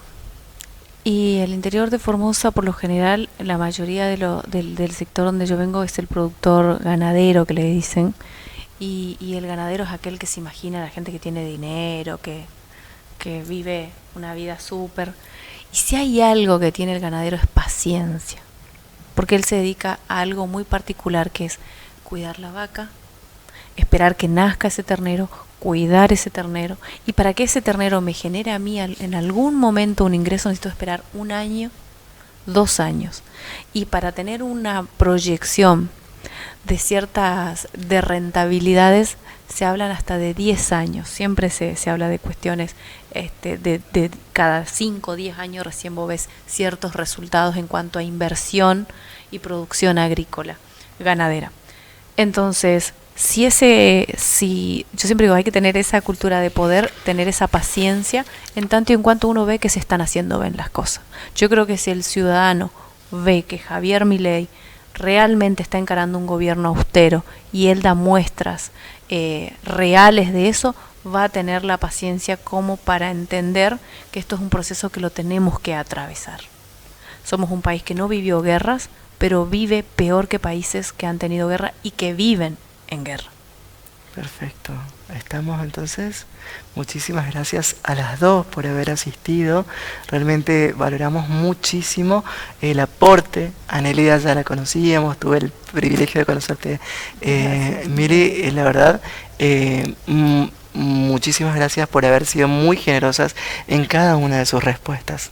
Y el interior de Formosa, por lo general, la mayoría del sector donde yo vengo es el productor ganadero, que le dicen. Y el ganadero es aquel que se imagina la gente que tiene dinero, que vive una vida súper. Y si hay algo que tiene el ganadero es paciencia. Porque él se dedica a algo muy particular, que es cuidar la vaca, esperar que nazca ese ternero, cuidar ese ternero, y para que ese ternero me genere a mí en algún momento un ingreso necesito esperar 1 año, 2 años, y para tener una proyección de rentabilidades se hablan hasta de 10 años, siempre se habla de cuestiones de cada 5 o 10 años recién vos ves ciertos resultados en cuanto a inversión y producción agrícola, ganadera. Entonces, yo siempre digo, hay que tener esa cultura de poder, tener esa paciencia, en tanto y en cuanto uno ve que se están haciendo bien las cosas. Yo creo que si el ciudadano ve que Javier Milei realmente está encarando un gobierno austero y él da muestras reales de eso, va a tener la paciencia como para entender que esto es un proceso que lo tenemos que atravesar. Somos un país que no vivió guerras, pero vive peor que países que han tenido guerra y que viven en guerra. Perfecto. Estamos entonces. Muchísimas gracias a las dos por haber asistido. Realmente valoramos muchísimo el aporte. A Nelida ya la conocíamos, tuve el privilegio de conocerte, Mili, la verdad. Muchísimas gracias por haber sido muy generosas en cada una de sus respuestas.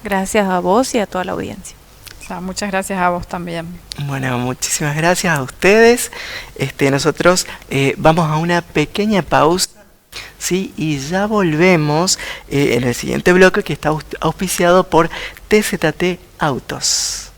Gracias a vos y a toda la audiencia. O sea, muchas gracias a vos también. Bueno, muchísimas gracias a ustedes. Nosotros vamos a una pequeña pausa, ¿sí? Y ya volvemos en el siguiente bloque, que está auspiciado por TZT Autos.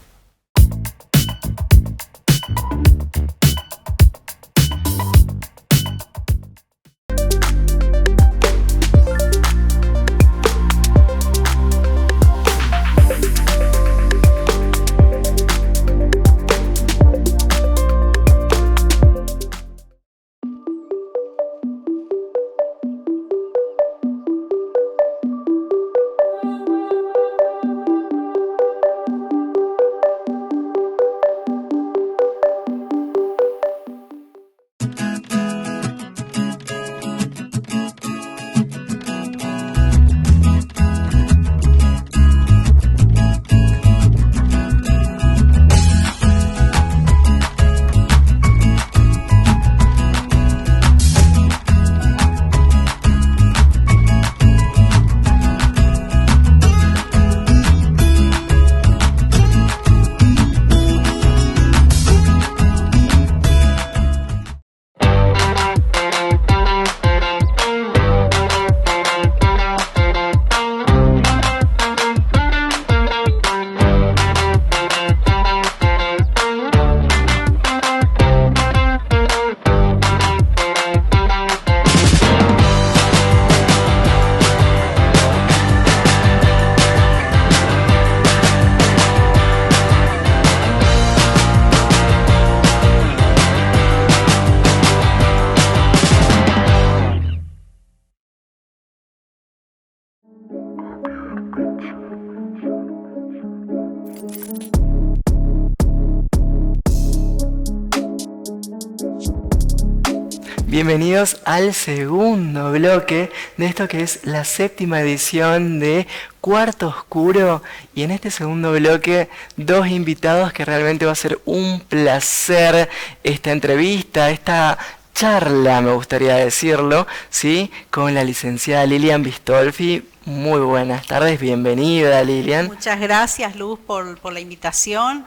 Bienvenidos al segundo bloque de esto que es la 7ª edición de Cuarto Oscuro, y en este segundo bloque 2 invitados que realmente va a ser un placer esta entrevista, esta charla, me gustaría decirlo, ¿sí? Con la licenciada Lilian Bistolfi. Muy buenas tardes, bienvenida Lilian. Muchas gracias Luz por la invitación.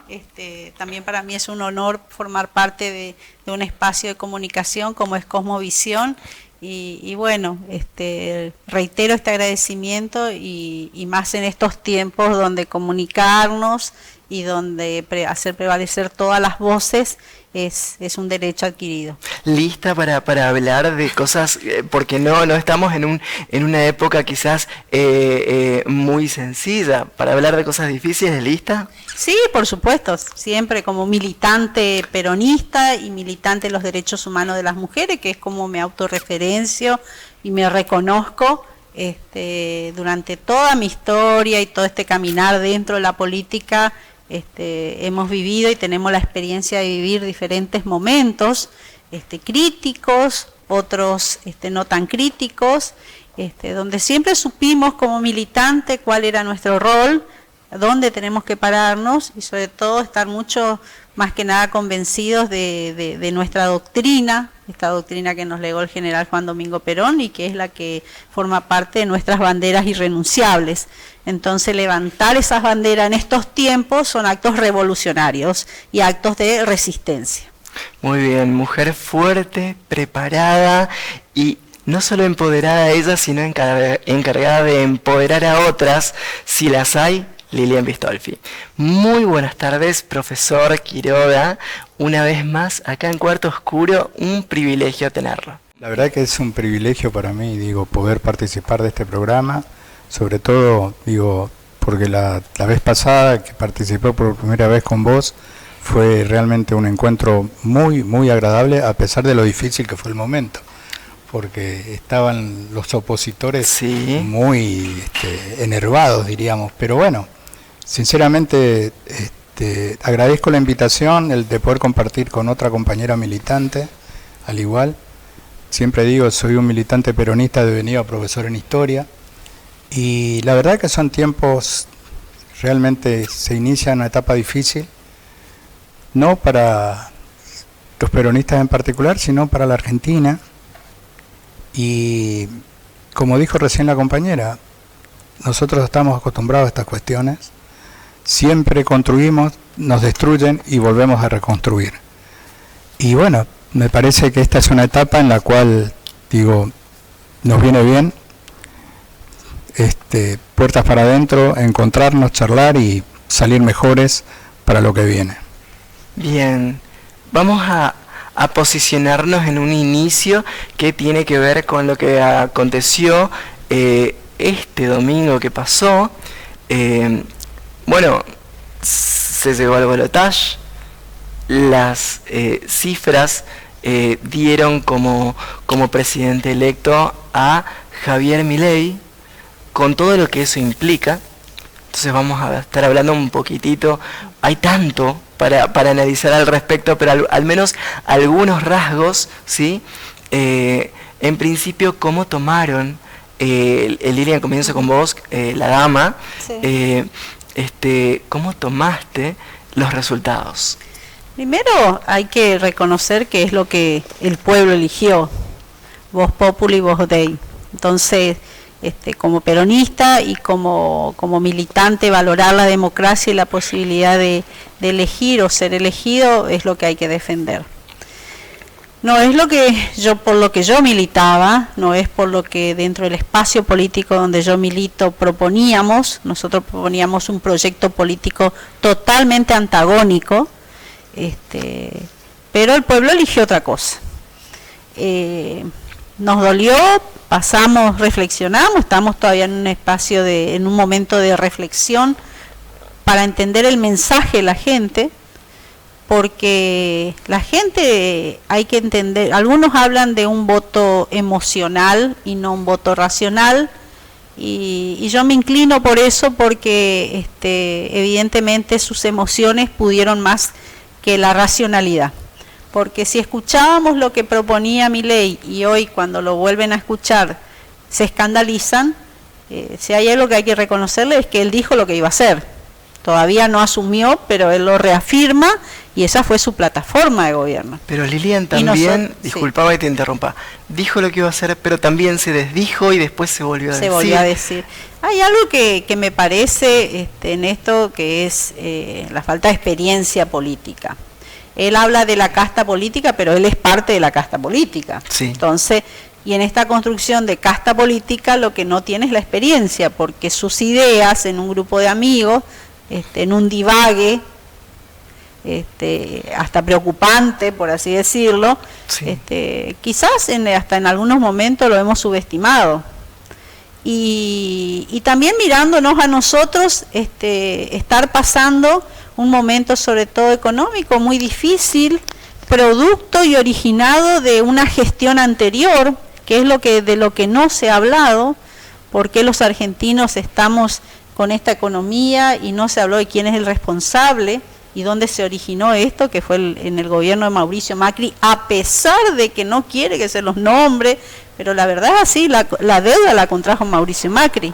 También para mí es un honor formar parte de un espacio de comunicación como es Cosmovisión y bueno, reitero este agradecimiento y más en estos tiempos donde comunicarnos y donde hacer prevalecer todas las voces es un derecho adquirido. ¿Lista para hablar de cosas? Porque no estamos en una época quizás muy sencilla. Para hablar de cosas difíciles, ¿lista? Sí, por supuesto. Siempre como militante peronista y militante de los derechos humanos de las mujeres, que es como me autorreferencio y me reconozco durante toda mi historia y todo este caminar dentro de la política. Hemos vivido y tenemos la experiencia de vivir diferentes momentos críticos, otros no tan críticos, donde siempre supimos como militante cuál era nuestro rol, dónde tenemos que pararnos y sobre todo estar mucho más que nada convencidos de nuestra doctrina, esta doctrina que nos legó el general Juan Domingo Perón y que es la que forma parte de nuestras banderas irrenunciables. Entonces levantar esas banderas en estos tiempos son actos revolucionarios y actos de resistencia. Muy bien, mujer fuerte, preparada y no solo empoderada ella, sino encargada de empoderar a otras, si las hay, Lilian Bistolfi. Muy buenas tardes, profesor Quiroga. Una vez más, acá en Cuarto Oscuro, un privilegio tenerlo. La verdad que es un privilegio para mí, poder participar de este programa, sobre todo, porque la vez pasada que participé por primera vez con vos, fue realmente un encuentro muy, muy agradable, a pesar de lo difícil que fue el momento, porque estaban los opositores muy enervados, diríamos, pero bueno, sinceramente agradezco la invitación, el de poder compartir con otra compañera militante, al igual. Siempre digo, soy un militante peronista devenido a profesor en historia, y la verdad que son tiempos, realmente se inicia una etapa difícil, no para los peronistas en particular, sino para la Argentina, y como dijo recién la compañera, nosotros estamos acostumbrados a estas cuestiones. Siempre construimos, nos destruyen y volvemos a reconstruir. Y bueno, me parece que esta es una etapa en la cual, nos viene bien, puertas para adentro, encontrarnos, charlar y salir mejores para lo que viene. Bien, vamos a posicionarnos en un inicio que tiene que ver con lo que aconteció este domingo que pasó. Bueno, se llegó al balotaje, las cifras dieron como presidente electo a Javier Milei, con todo lo que eso implica. Entonces vamos a estar hablando un poquitito, hay tanto para analizar al respecto, pero al menos algunos rasgos, ¿sí? En principio, ¿cómo tomaron, Lilian, comienzo con vos, la dama, Sí. ¿Cómo tomaste los resultados? Primero hay que reconocer que es lo que el pueblo eligió, Vox Populi, Vox Dei. Entonces, como peronista y como militante, valorar la democracia y la posibilidad de elegir o ser elegido es lo que hay que defender. No es por lo que yo militaba, no es por lo que dentro del espacio político donde yo milito proponíamos. Nosotros proponíamos un proyecto político totalmente antagónico, pero el pueblo eligió otra cosa. Nos dolió, pasamos, reflexionamos, estamos todavía en un espacio en un momento de reflexión para entender el mensaje de la gente, porque la gente hay que entender, algunos hablan de un voto emocional y no un voto racional, y yo me inclino por eso porque evidentemente sus emociones pudieron más que la racionalidad. porque si escuchábamos lo que proponía Milei y hoy cuando lo vuelven a escuchar se escandalizan, si hay algo que hay que reconocerle es que él dijo lo que iba a hacer. Todavía no asumió, pero él lo reafirma y esa fue su plataforma de gobierno. Pero Lilian también, disculpaba que te interrumpa, dijo lo que iba a hacer, pero también se desdijo y después se volvió a decir. Se volvió a decir. Hay algo que me parece en esto que es la falta de experiencia política. Él habla de la casta política, pero él es parte de la casta política. Sí. Entonces, y en esta construcción de casta política lo que no tiene es la experiencia, porque sus ideas en un grupo de amigos, en un divague, hasta preocupante, por así decirlo, sí. Quizás hasta en algunos momentos lo hemos subestimado. Y también mirándonos a nosotros, estar pasando un momento sobre todo económico muy difícil, producto y originado de una gestión anterior, que es de lo que no se ha hablado, porque los argentinos estamos con esta economía y no se habló de quién es el responsable y dónde se originó esto, que fue en el gobierno de Mauricio Macri, a pesar de que no quiere que se los nombre, pero la verdad es así, la deuda la contrajo Mauricio Macri,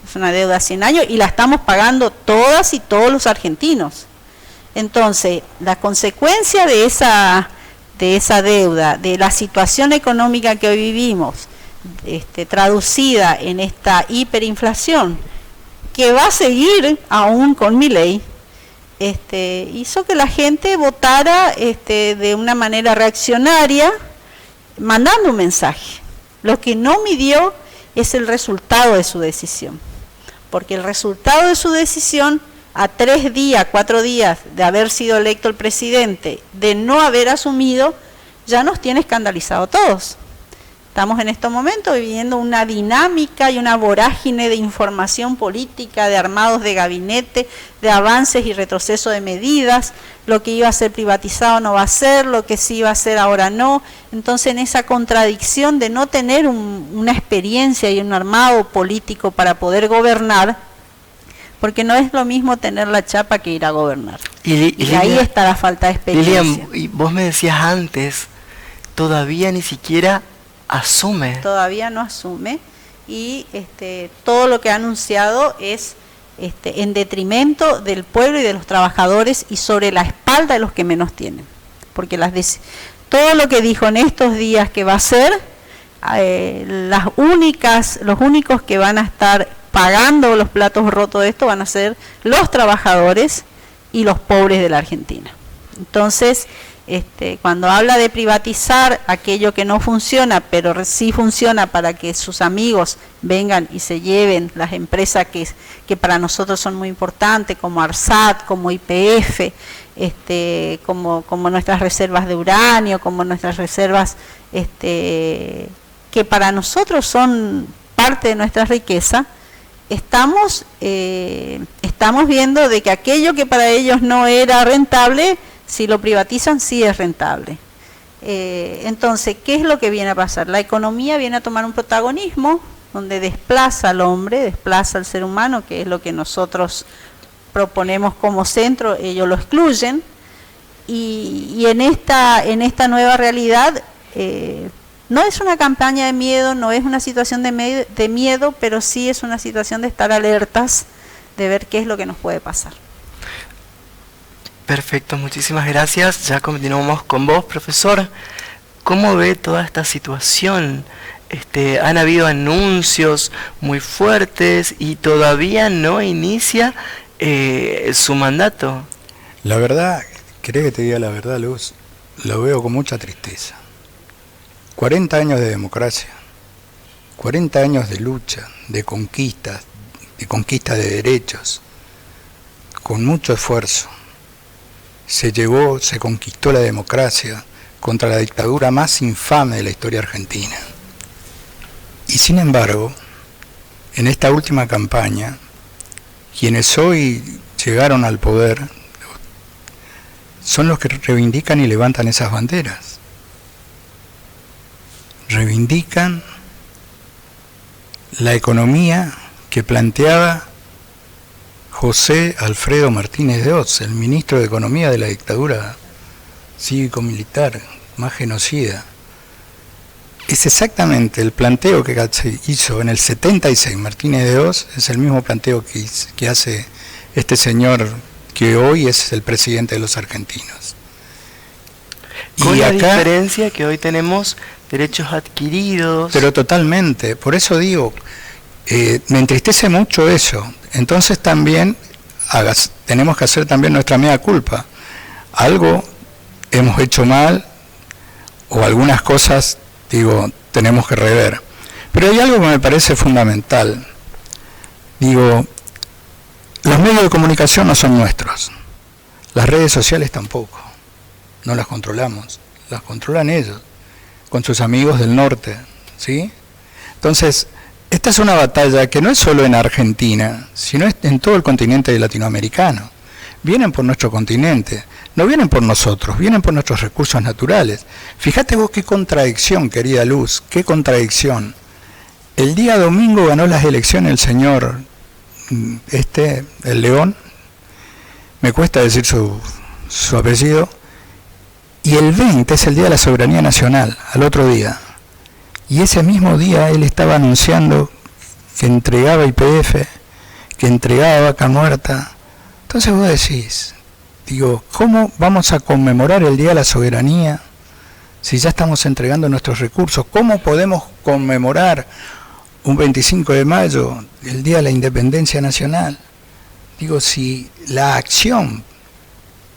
es una deuda de 100 años y la estamos pagando todas y todos los argentinos. Entonces, la consecuencia de esa deuda, de la situación económica que hoy vivimos, traducida en esta hiperinflación, que va a seguir aún con Milei, hizo que la gente votara de una manera reaccionaria, mandando un mensaje. Lo que no midió es el resultado de su decisión, porque el resultado de su decisión, a 3 días, 4 días de haber sido electo el presidente, de no haber asumido, ya nos tiene escandalizado a todos. Estamos en estos momentos viviendo una dinámica y una vorágine de información política, de armados de gabinete, de avances y retrocesos de medidas, lo que iba a ser privatizado no va a ser, lo que sí iba a ser ahora no. Entonces, en esa contradicción de no tener una experiencia y un armado político para poder gobernar, porque no es lo mismo tener la chapa que ir a gobernar. Y ahí está la falta de experiencia. Lilian, y vos me decías antes, todavía ni siquiera asume. Todavía no asume y todo lo que ha anunciado es en detrimento del pueblo y de los trabajadores y sobre la espalda de los que menos tienen. Porque todo lo que dijo en estos días que va a ser, los únicos que van a estar pagando los platos rotos de esto van a ser los trabajadores y los pobres de la Argentina. Entonces, cuando habla de privatizar aquello que no funciona, pero sí funciona para que sus amigos vengan y se lleven las empresas que para nosotros son muy importantes, como ARSAT, como YPF, como nuestras reservas de uranio, como nuestras reservas que para nosotros son parte de nuestra riqueza, estamos viendo de que aquello que para ellos no era rentable, si lo privatizan, sí es rentable. Entonces, ¿qué es lo que viene a pasar? La economía viene a tomar un protagonismo donde desplaza al hombre, desplaza al ser humano, que es lo que nosotros proponemos como centro, ellos lo excluyen, y en esta nueva realidad, no es una campaña de miedo, no es una situación de miedo, pero sí es una situación de estar alertas, de ver qué es lo que nos puede pasar. Perfecto, muchísimas gracias. Ya continuamos con vos, profesor. ¿Cómo ve toda esta situación? Han habido anuncios muy fuertes y todavía no inicia su mandato. La verdad, ¿querés que te diga la verdad, Luz? Lo veo con mucha tristeza. 40 años de democracia, 40 años de lucha, de conquista de derechos, con mucho esfuerzo. Se conquistó la democracia contra la dictadura más infame de la historia argentina. Y sin embargo, en esta última campaña, quienes hoy llegaron al poder son los que reivindican y levantan esas banderas. Reivindican la economía que planteaba José Alfredo Martínez de Oz, el ministro de Economía de la dictadura cívico-militar más genocida. Es exactamente el planteo que hizo en el 76 Martínez de Hoz, es el mismo planteo que hace este señor que hoy es el presidente de los argentinos. Con Y la acá, diferencia que hoy tenemos derechos adquiridos. pero totalmente, por eso digo, me entristece mucho eso. Entonces también tenemos que hacer también nuestra mea culpa. Algo hemos hecho mal o algunas cosas, digo, tenemos que rever. Pero hay algo que me parece fundamental. Digo, los medios de comunicación no son nuestros. Las redes sociales tampoco. No las controlamos. Las controlan ellos, con sus amigos del norte, ¿sí? Entonces, esta es una batalla que no es solo en Argentina, sino en todo el continente latinoamericano. Vienen por nuestro continente, no vienen por nosotros, vienen por nuestros recursos naturales. Fíjate vos qué contradicción, querida Luz, qué contradicción. El día domingo ganó las elecciones el señor, el León, me cuesta decir su apellido, y el 20 es el Día de la Soberanía Nacional, al otro día. Y ese mismo día él estaba anunciando que entregaba YPF, que entregaba vaca muerta. Entonces vos decís, digo, ¿cómo vamos a conmemorar el Día de la Soberanía si ya estamos entregando nuestros recursos? ¿Cómo podemos conmemorar un 25 de mayo, el Día de la Independencia Nacional? Digo, si la acción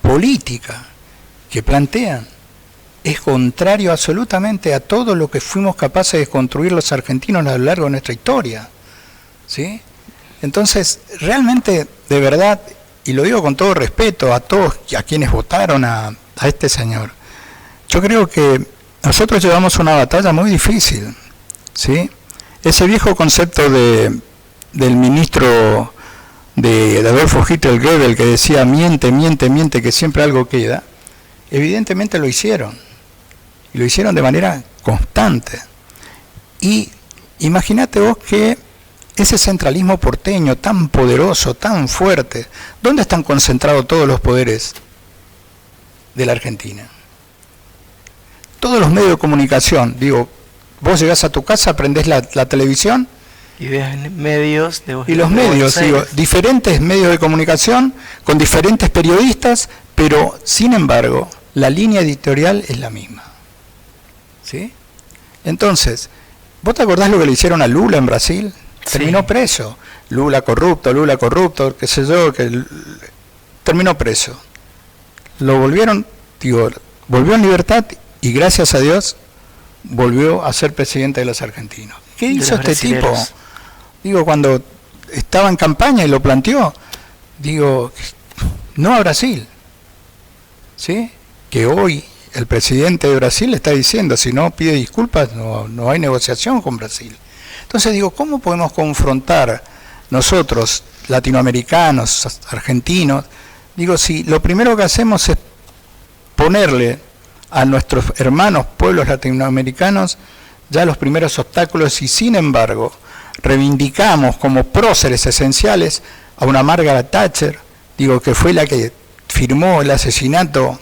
política que plantean es contrario absolutamente a todo lo que fuimos capaces de construir los argentinos a lo largo de nuestra historia, ¿sí? Entonces, realmente, de verdad, y lo digo con todo respeto a todos a quienes votaron a este señor, yo creo que nosotros llevamos una batalla muy difícil, ¿sí? Ese viejo concepto del ministro de Adolfo Hitler Goebbels que decía miente, miente, miente, que siempre algo queda, evidentemente lo hicieron, y lo hicieron de manera constante. Y imagínate vos que ese centralismo porteño tan poderoso, tan fuerte, ¿dónde están concentrados todos los poderes de la Argentina? Todos los medios de comunicación, digo, vos llegás a tu casa, prendés la televisión, Y ves medios de y los medios, digo, diferentes medios de comunicación, con diferentes periodistas, pero sin embargo, la línea editorial es la misma, ¿sí? Entonces, ¿vos te acordás lo que le hicieron a Lula en Brasil? Sí. Terminó preso. Lula corrupto, qué sé yo, terminó preso. Lo volvieron, digo, volvió en libertad y gracias a Dios volvió a ser presidente de los argentinos. ¿Qué hizo este tipo? Digo, cuando estaba en campaña y lo planteó, digo, no a Brasil, ¿sí? Que hoy el presidente de Brasil le está diciendo, si no pide disculpas, no hay negociación con Brasil. Entonces digo, ¿cómo podemos confrontar nosotros, latinoamericanos, argentinos? Digo, si lo primero que hacemos es ponerle a nuestros hermanos pueblos latinoamericanos ya los primeros obstáculos y sin embargo reivindicamos como próceres esenciales a una Margaret Thatcher, digo, que fue la que firmó el asesinato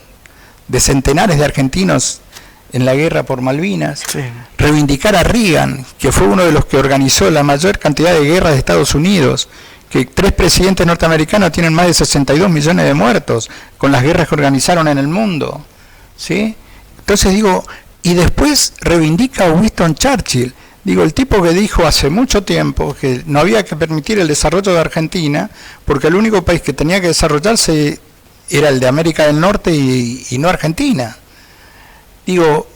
de centenares de argentinos en la guerra por Malvinas, Sí. reivindicar a Reagan, que fue uno de los que organizó la mayor cantidad de guerras de Estados Unidos, que 3 presidentes norteamericanos tienen más de 62 millones de muertos con las guerras que organizaron en el mundo, ¿sí? Entonces digo, y después reivindica a Winston Churchill, digo, el tipo que dijo hace mucho tiempo que no había que permitir el desarrollo de Argentina, porque el único país que tenía que desarrollarse era el de América del Norte y no Argentina. Digo,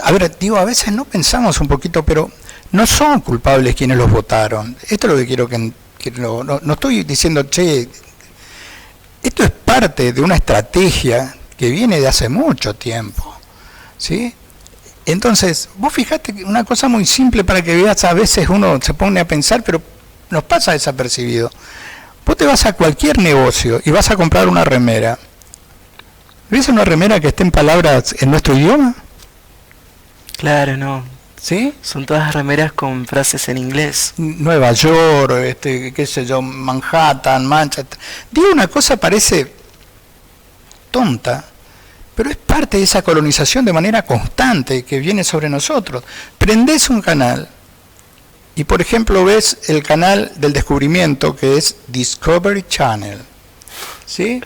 a ver, digo, a veces no pensamos un poquito, pero no son culpables quienes los votaron. Esto es lo que quiero que no estoy diciendo, che, esto es parte de una estrategia que viene de hace mucho tiempo, ¿sí? Entonces, vos fijate que una cosa muy simple para que veas, a veces uno se pone a pensar, pero nos pasa desapercibido. Vos te vas a cualquier negocio y vas a comprar una remera. ¿Ves una remera que esté en palabras en nuestro idioma? Claro, no. ¿Sí? Son todas remeras con frases en inglés. Nueva York, qué sé yo, Manhattan, Manchester. Digo una cosa, parece tonta, pero es parte de esa colonización de manera constante que viene sobre nosotros. Prendés un canal y, por ejemplo, ves el canal del descubrimiento, que es Discovery Channel, ¿sí?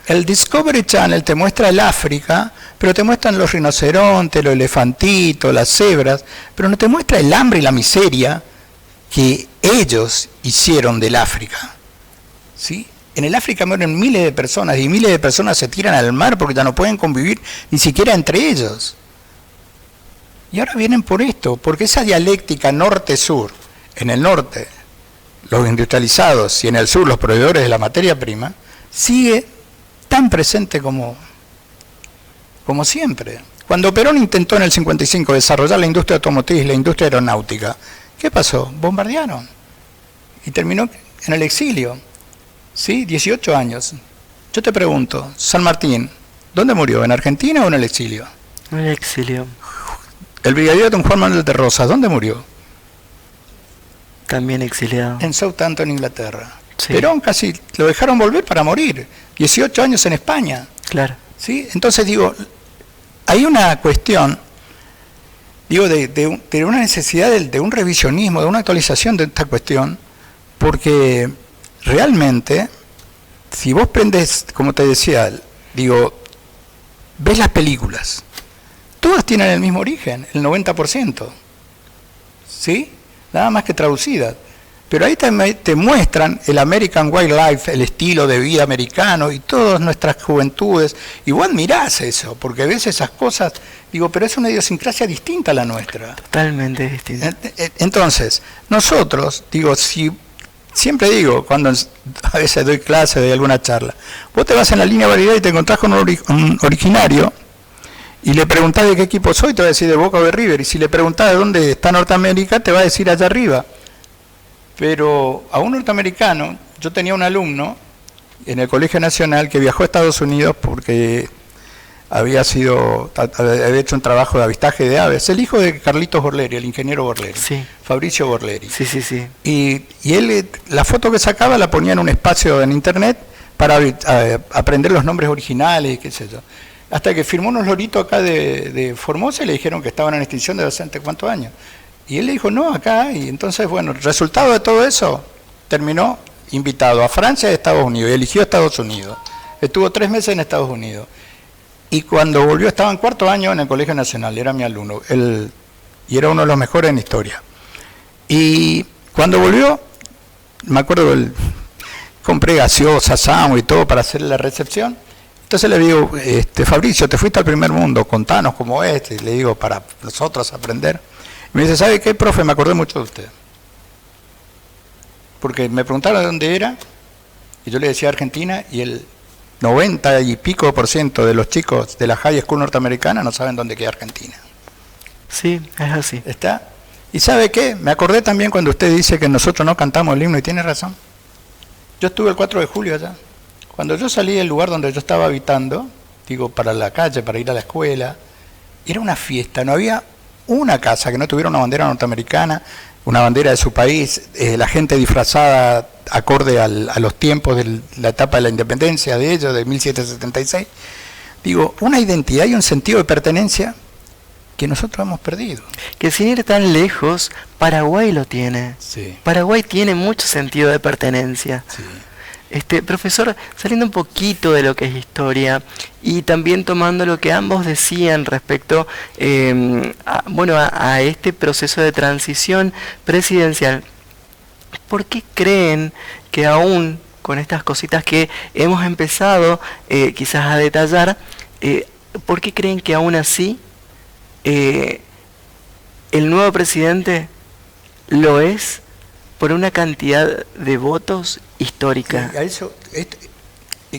El Discovery Channel te muestra el África, pero te muestran los rinocerontes, los elefantitos, las cebras, pero no te muestra el hambre y la miseria que ellos hicieron del África, ¿sí? En el África mueren miles de personas y miles de personas se tiran al mar porque ya no pueden convivir ni siquiera entre ellos. Y ahora vienen por esto, porque esa dialéctica norte-sur, en el norte los industrializados y en el sur los proveedores de la materia prima, sigue tan presente como siempre. Cuando Perón intentó en el 55 desarrollar la industria automotriz, la industria aeronáutica, ¿qué pasó? Bombardearon y terminó en el exilio, ¿sí? 18 años. Yo te pregunto, San Martín, ¿dónde murió? ¿En Argentina o en el exilio? En el exilio. El brigadier don Juan Manuel de Rosas, ¿dónde murió? También exiliado. En Southampton, Inglaterra. Sí. Perón casi lo dejaron volver para morir. 18 años en España. Claro. ¿Sí? Entonces digo, hay una cuestión, digo, de una necesidad de un revisionismo, de una actualización de esta cuestión, porque realmente, si vos prendes, como te decía, digo, ves las películas, todas tienen el mismo origen, el 90%, ¿sí? Nada más que traducidas. Pero ahí te muestran el American Wildlife, el estilo de vida americano y todas nuestras juventudes. Y vos admirás eso, porque ves esas cosas, digo, pero es una idiosincrasia distinta a la nuestra. Totalmente distinta. Entonces, nosotros, digo, siempre digo, cuando a veces doy clase, doy alguna charla, vos te vas en la línea de variedad y te encontrás con un originario, y le preguntás de qué equipo soy, te va a decir de Boca o de River, y si le preguntás de dónde está Norteamérica, te va a decir allá arriba. Pero a un norteamericano, yo tenía un alumno en el Colegio Nacional que viajó a Estados Unidos porque había hecho un trabajo de avistaje de aves, el hijo de Carlitos Borleri, el ingeniero Borleri, Sí. Fabricio Borleri. Sí, sí, sí. Y él, la foto que sacaba la ponía en un espacio en internet para aprender los nombres originales y qué sé yo. Hasta que firmó unos loritos acá de Formosa y le dijeron que estaban en extinción de hace cuántos años. Y él le dijo, no, acá. Y entonces, bueno, el resultado de todo eso, terminó invitado a Francia y a Estados Unidos, y eligió Estados Unidos. Estuvo 3 meses en Estados Unidos. Y cuando volvió, estaba en 4º año en el Colegio Nacional, era mi alumno, y era uno de los mejores en historia. Y cuando volvió, me acuerdo, compré gaseosa, sándwich y todo para hacer la recepción. Entonces le digo, Fabricio, te fuiste al primer mundo, contanos cómo es, y le digo, para nosotros aprender. Y me dice, ¿sabe qué, profe? Me acordé mucho de usted. Porque me preguntaron de dónde era, y yo le decía Argentina, y el 90 y pico % de los chicos de la high school norteamericana no saben dónde queda Argentina. Sí, es así. ¿Está? ¿Y sabe qué? Me acordé también cuando usted dice que nosotros no cantamos el himno, y tiene razón. Yo estuve el 4 de julio allá. Cuando yo salí del lugar donde yo estaba habitando, digo, para la calle, para ir a la escuela, era una fiesta, no había una casa que no tuviera una bandera norteamericana, una bandera de su país, la gente disfrazada acorde a los tiempos de la etapa de la independencia de ellos, de 1776. Digo, una identidad y un sentido de pertenencia que nosotros hemos perdido. Que sin ir tan lejos, Paraguay lo tiene. Sí. Paraguay tiene mucho sentido de pertenencia. Sí. Profesor, saliendo un poquito de lo que es historia y también tomando lo que ambos decían respecto a este proceso de transición presidencial, ¿por qué creen que aún con estas cositas que hemos empezado quizás a detallar, ¿por qué creen que aún así el nuevo presidente lo es por una cantidad de votos histórica? Sí, a eso,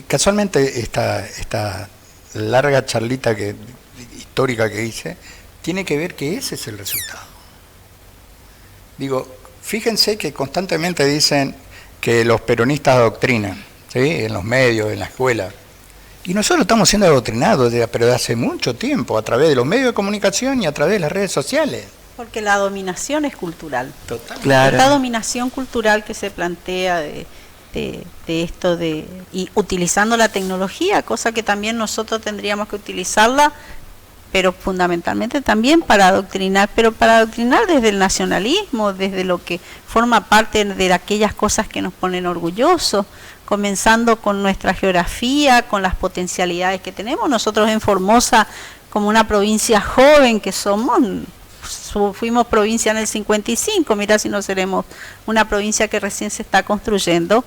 casualmente esta larga charlita histórica que hice tiene que ver que ese es el resultado. Digo, fíjense que constantemente dicen que los peronistas adoctrinan, ¿sí? En los medios, en la escuela. Y nosotros estamos siendo adoctrinados, pero de hace mucho tiempo, a través de los medios de comunicación y a través de las redes sociales. Porque la dominación es cultural. Total. Claro. Esta dominación cultural que se plantea de esto y utilizando la tecnología, cosa que también nosotros tendríamos que utilizarla, pero fundamentalmente también para adoctrinar, pero para adoctrinar desde el nacionalismo, desde lo que forma parte de aquellas cosas que nos ponen orgullosos, comenzando con nuestra geografía, con las potencialidades que tenemos. Nosotros en Formosa, como una provincia joven que somos, fuimos provincia en el 55, mira si no seremos una provincia que recién se está construyendo.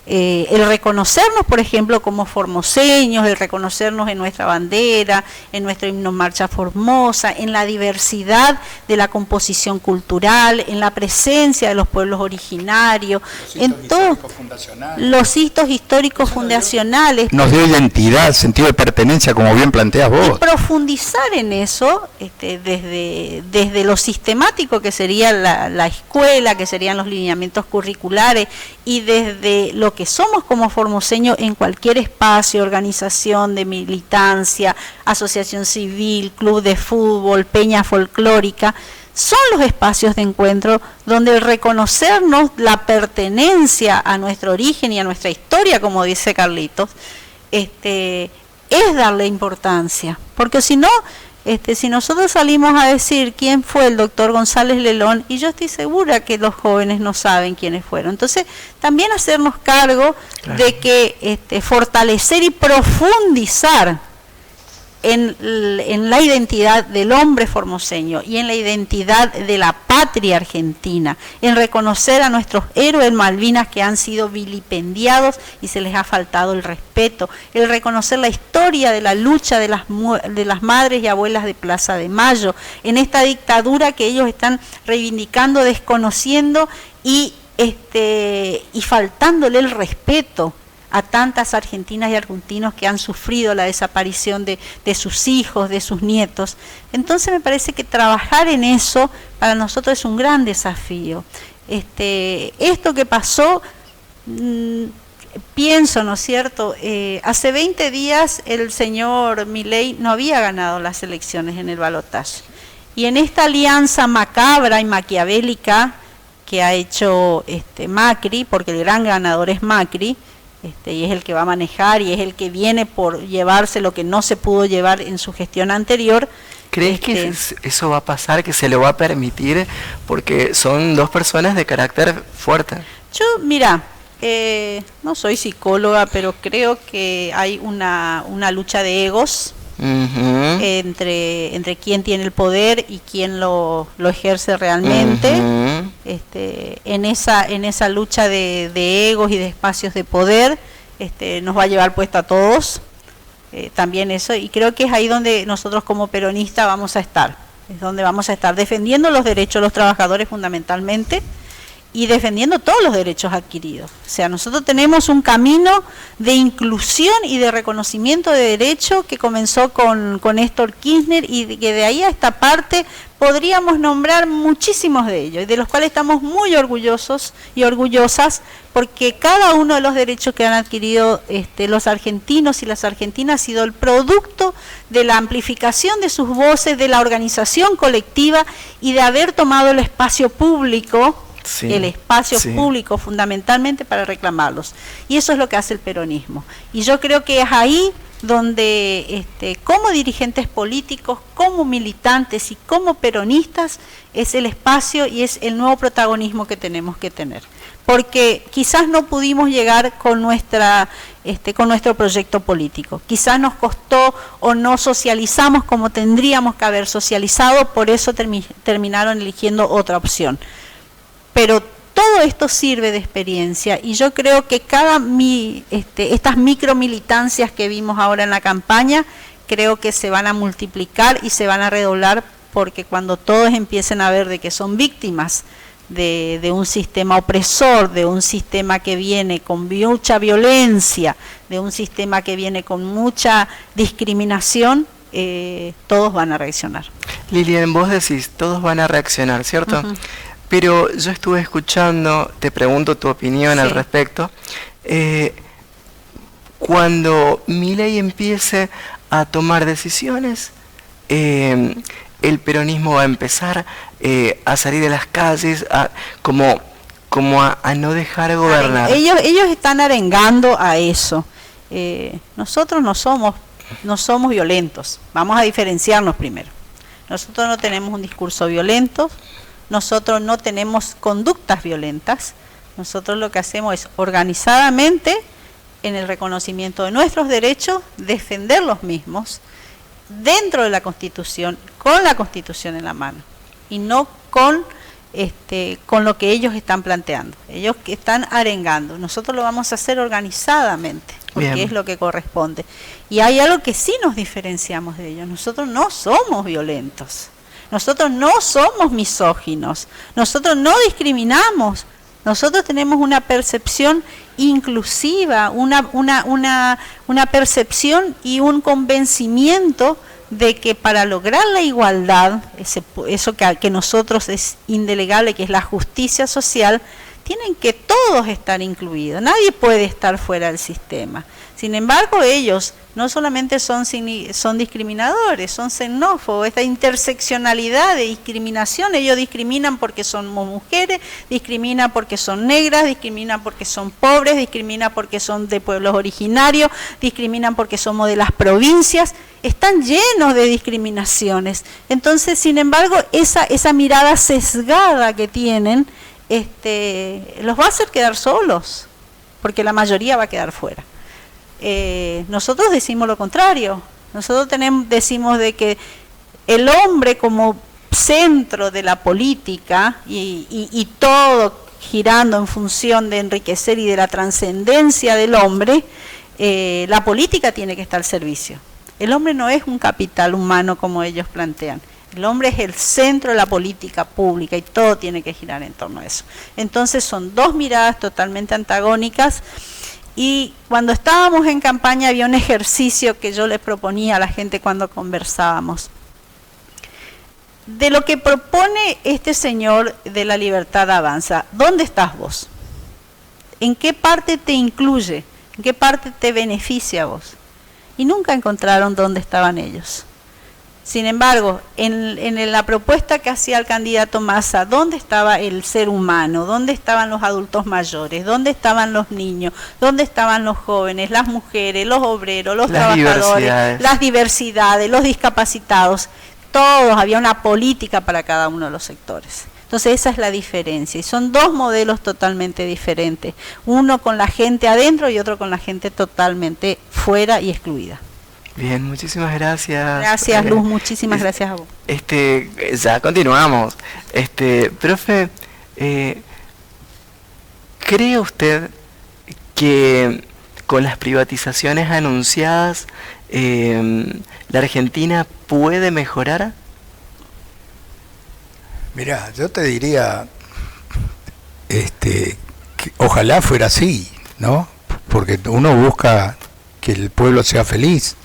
El reconocernos, por ejemplo, como formoseños, el reconocernos en nuestra bandera, en nuestro himno Marcha Formosa, en la diversidad de la composición cultural, en la presencia de los pueblos originarios, en todos los hitos históricos fundacionales. Nos dio identidad, sentido de pertenencia, como bien planteas vos. Y profundizar en eso, desde lo sistemático que sería la escuela, que serían los lineamientos curriculares, y desde lo que somos como formoseños en cualquier espacio, organización de militancia, asociación civil, club de fútbol, peña folclórica, son los espacios de encuentro donde el reconocernos la pertenencia a nuestro origen y a nuestra historia, como dice Carlitos, es darle importancia, porque si no, si nosotros salimos a decir quién fue el doctor González Lelón, y yo estoy segura que los jóvenes no saben quiénes fueron, entonces también hacernos cargo de que fortalecer y profundizar en la identidad del hombre formoseño y en la identidad de la patria argentina, en reconocer a nuestros héroes Malvinas que han sido vilipendiados y se les ha faltado el respeto, el reconocer la historia de la lucha de las madres y abuelas de Plaza de Mayo, en esta dictadura que ellos están reivindicando, desconociendo y faltándole el respeto a tantas argentinas y argentinos que han sufrido la desaparición de sus hijos, de sus nietos. Entonces me parece que trabajar en eso para nosotros es un gran desafío. Esto que pasó, pienso, ¿no es cierto? Hace 20 días el señor Milei no había ganado las elecciones en el balotaje. Y en esta alianza macabra y maquiavélica que ha hecho Macri, porque el gran ganador es Macri, y es el que va a manejar y es el que viene por llevarse lo que no se pudo llevar en su gestión anterior. ¿Crees que eso va a pasar, que se lo va a permitir? Porque son dos personas de carácter fuerte. Yo, mira, no soy psicóloga, pero creo que hay una lucha de egos entre quién tiene el poder y quién lo ejerce realmente. En esa lucha de egos y de espacios de poder, nos va a llevar puesto a todos, también eso, y creo que es ahí donde nosotros como peronistas vamos a estar, es donde vamos a estar defendiendo los derechos de los trabajadores fundamentalmente, y defendiendo todos los derechos adquiridos. O sea, nosotros tenemos un camino de inclusión y de reconocimiento de derechos que comenzó con Néstor Kirchner, y que de ahí a esta parte podríamos nombrar muchísimos de ellos, y de los cuales estamos muy orgullosos y orgullosas, porque cada uno de los derechos que han adquirido los argentinos y las argentinas ha sido el producto de la amplificación de sus voces, de la organización colectiva y de haber tomado el espacio público. Sí, el espacio público fundamentalmente para reclamarlos, y eso es lo que hace el peronismo, y yo creo que es ahí donde como dirigentes políticos, como militantes y como peronistas es el espacio y es el nuevo protagonismo que tenemos que tener, porque quizás no pudimos llegar con nuestro proyecto político, quizás nos costó o no socializamos como tendríamos que haber socializado, por eso terminaron eligiendo otra opción. Pero todo esto sirve de experiencia, y yo creo que estas micromilitancias que vimos ahora en la campaña, creo que se van a multiplicar y se van a redoblar, porque cuando todos empiecen a ver de que son víctimas de un sistema opresor, de un sistema que viene con mucha violencia, de un sistema que viene con mucha discriminación, todos van a reaccionar. Lilian, vos decís, todos van a reaccionar, ¿cierto? Pero yo estuve escuchando, te pregunto tu opinión al respecto, cuando Milei empiece a tomar decisiones, el peronismo va a empezar a salir de las calles como como a no dejar gobernar. Ellos están arengando a eso. Nosotros no somos violentos. Vamos a diferenciarnos primero. Nosotros no tenemos un discurso violento, nosotros no tenemos conductas violentas. Nosotros lo que hacemos es organizadamente, en el reconocimiento de nuestros derechos, defender los mismos dentro de la Constitución, con la Constitución en la mano, y no con lo que ellos están planteando. Ellos que están arengando. Nosotros lo vamos a hacer organizadamente, porque Bien. es lo que corresponde. Y hay algo que sí nos diferenciamos de ellos. Nosotros no somos violentos. Nosotros no somos misóginos. Nosotros no discriminamos. Nosotros tenemos una percepción inclusiva, una percepción y un convencimiento de que para lograr la igualdad, eso que nosotros es indelegable, que es la justicia social, tienen que todos estar incluidos. Nadie puede estar fuera del sistema. Sin embargo, ellos no solamente son discriminadores, son xenófobos. Esta interseccionalidad de discriminación, ellos discriminan porque somos mujeres, discriminan porque son negras, discriminan porque son pobres, discriminan porque son de pueblos originarios, discriminan porque somos de las provincias. Están llenos de discriminaciones. Entonces, sin embargo, esa mirada sesgada que tienen los va a hacer quedar solos, porque la mayoría va a quedar fuera. Nosotros decimos lo contrario. Nosotros decimos de que el hombre como centro de la política y todo girando en función de enriquecer y de la trascendencia del hombre, la política tiene que estar al servicio. El hombre no es un capital humano como ellos plantean. El hombre es el centro de la política pública y todo tiene que girar en torno a eso. Entonces son dos miradas totalmente antagónicas. Y cuando estábamos en campaña había un ejercicio que yo le proponía a la gente cuando conversábamos. De lo que propone este señor de La Libertad Avanza, ¿dónde estás vos? ¿En qué parte te incluye? ¿En qué parte te beneficia a vos? Y nunca encontraron dónde estaban ellos. Sin embargo, en la propuesta que hacía el candidato Massa, ¿dónde estaba el ser humano? ¿Dónde estaban los adultos mayores? ¿Dónde estaban los niños? ¿Dónde estaban los jóvenes, las mujeres, los obreros, los trabajadores, las diversidades, los discapacitados? Todos, había una política para cada uno de los sectores. Entonces esa es la diferencia, y son dos modelos totalmente diferentes, uno con la gente adentro y otro con la gente totalmente fuera y excluida. Bien, muchísimas gracias. Gracias, Luz, muchísimas gracias a vos. Ya continuamos. Profe, ¿cree usted que con las privatizaciones anunciadas la Argentina puede mejorar? Mirá, yo te diría que ojalá fuera así, ¿no? Porque uno busca que el pueblo sea feliz,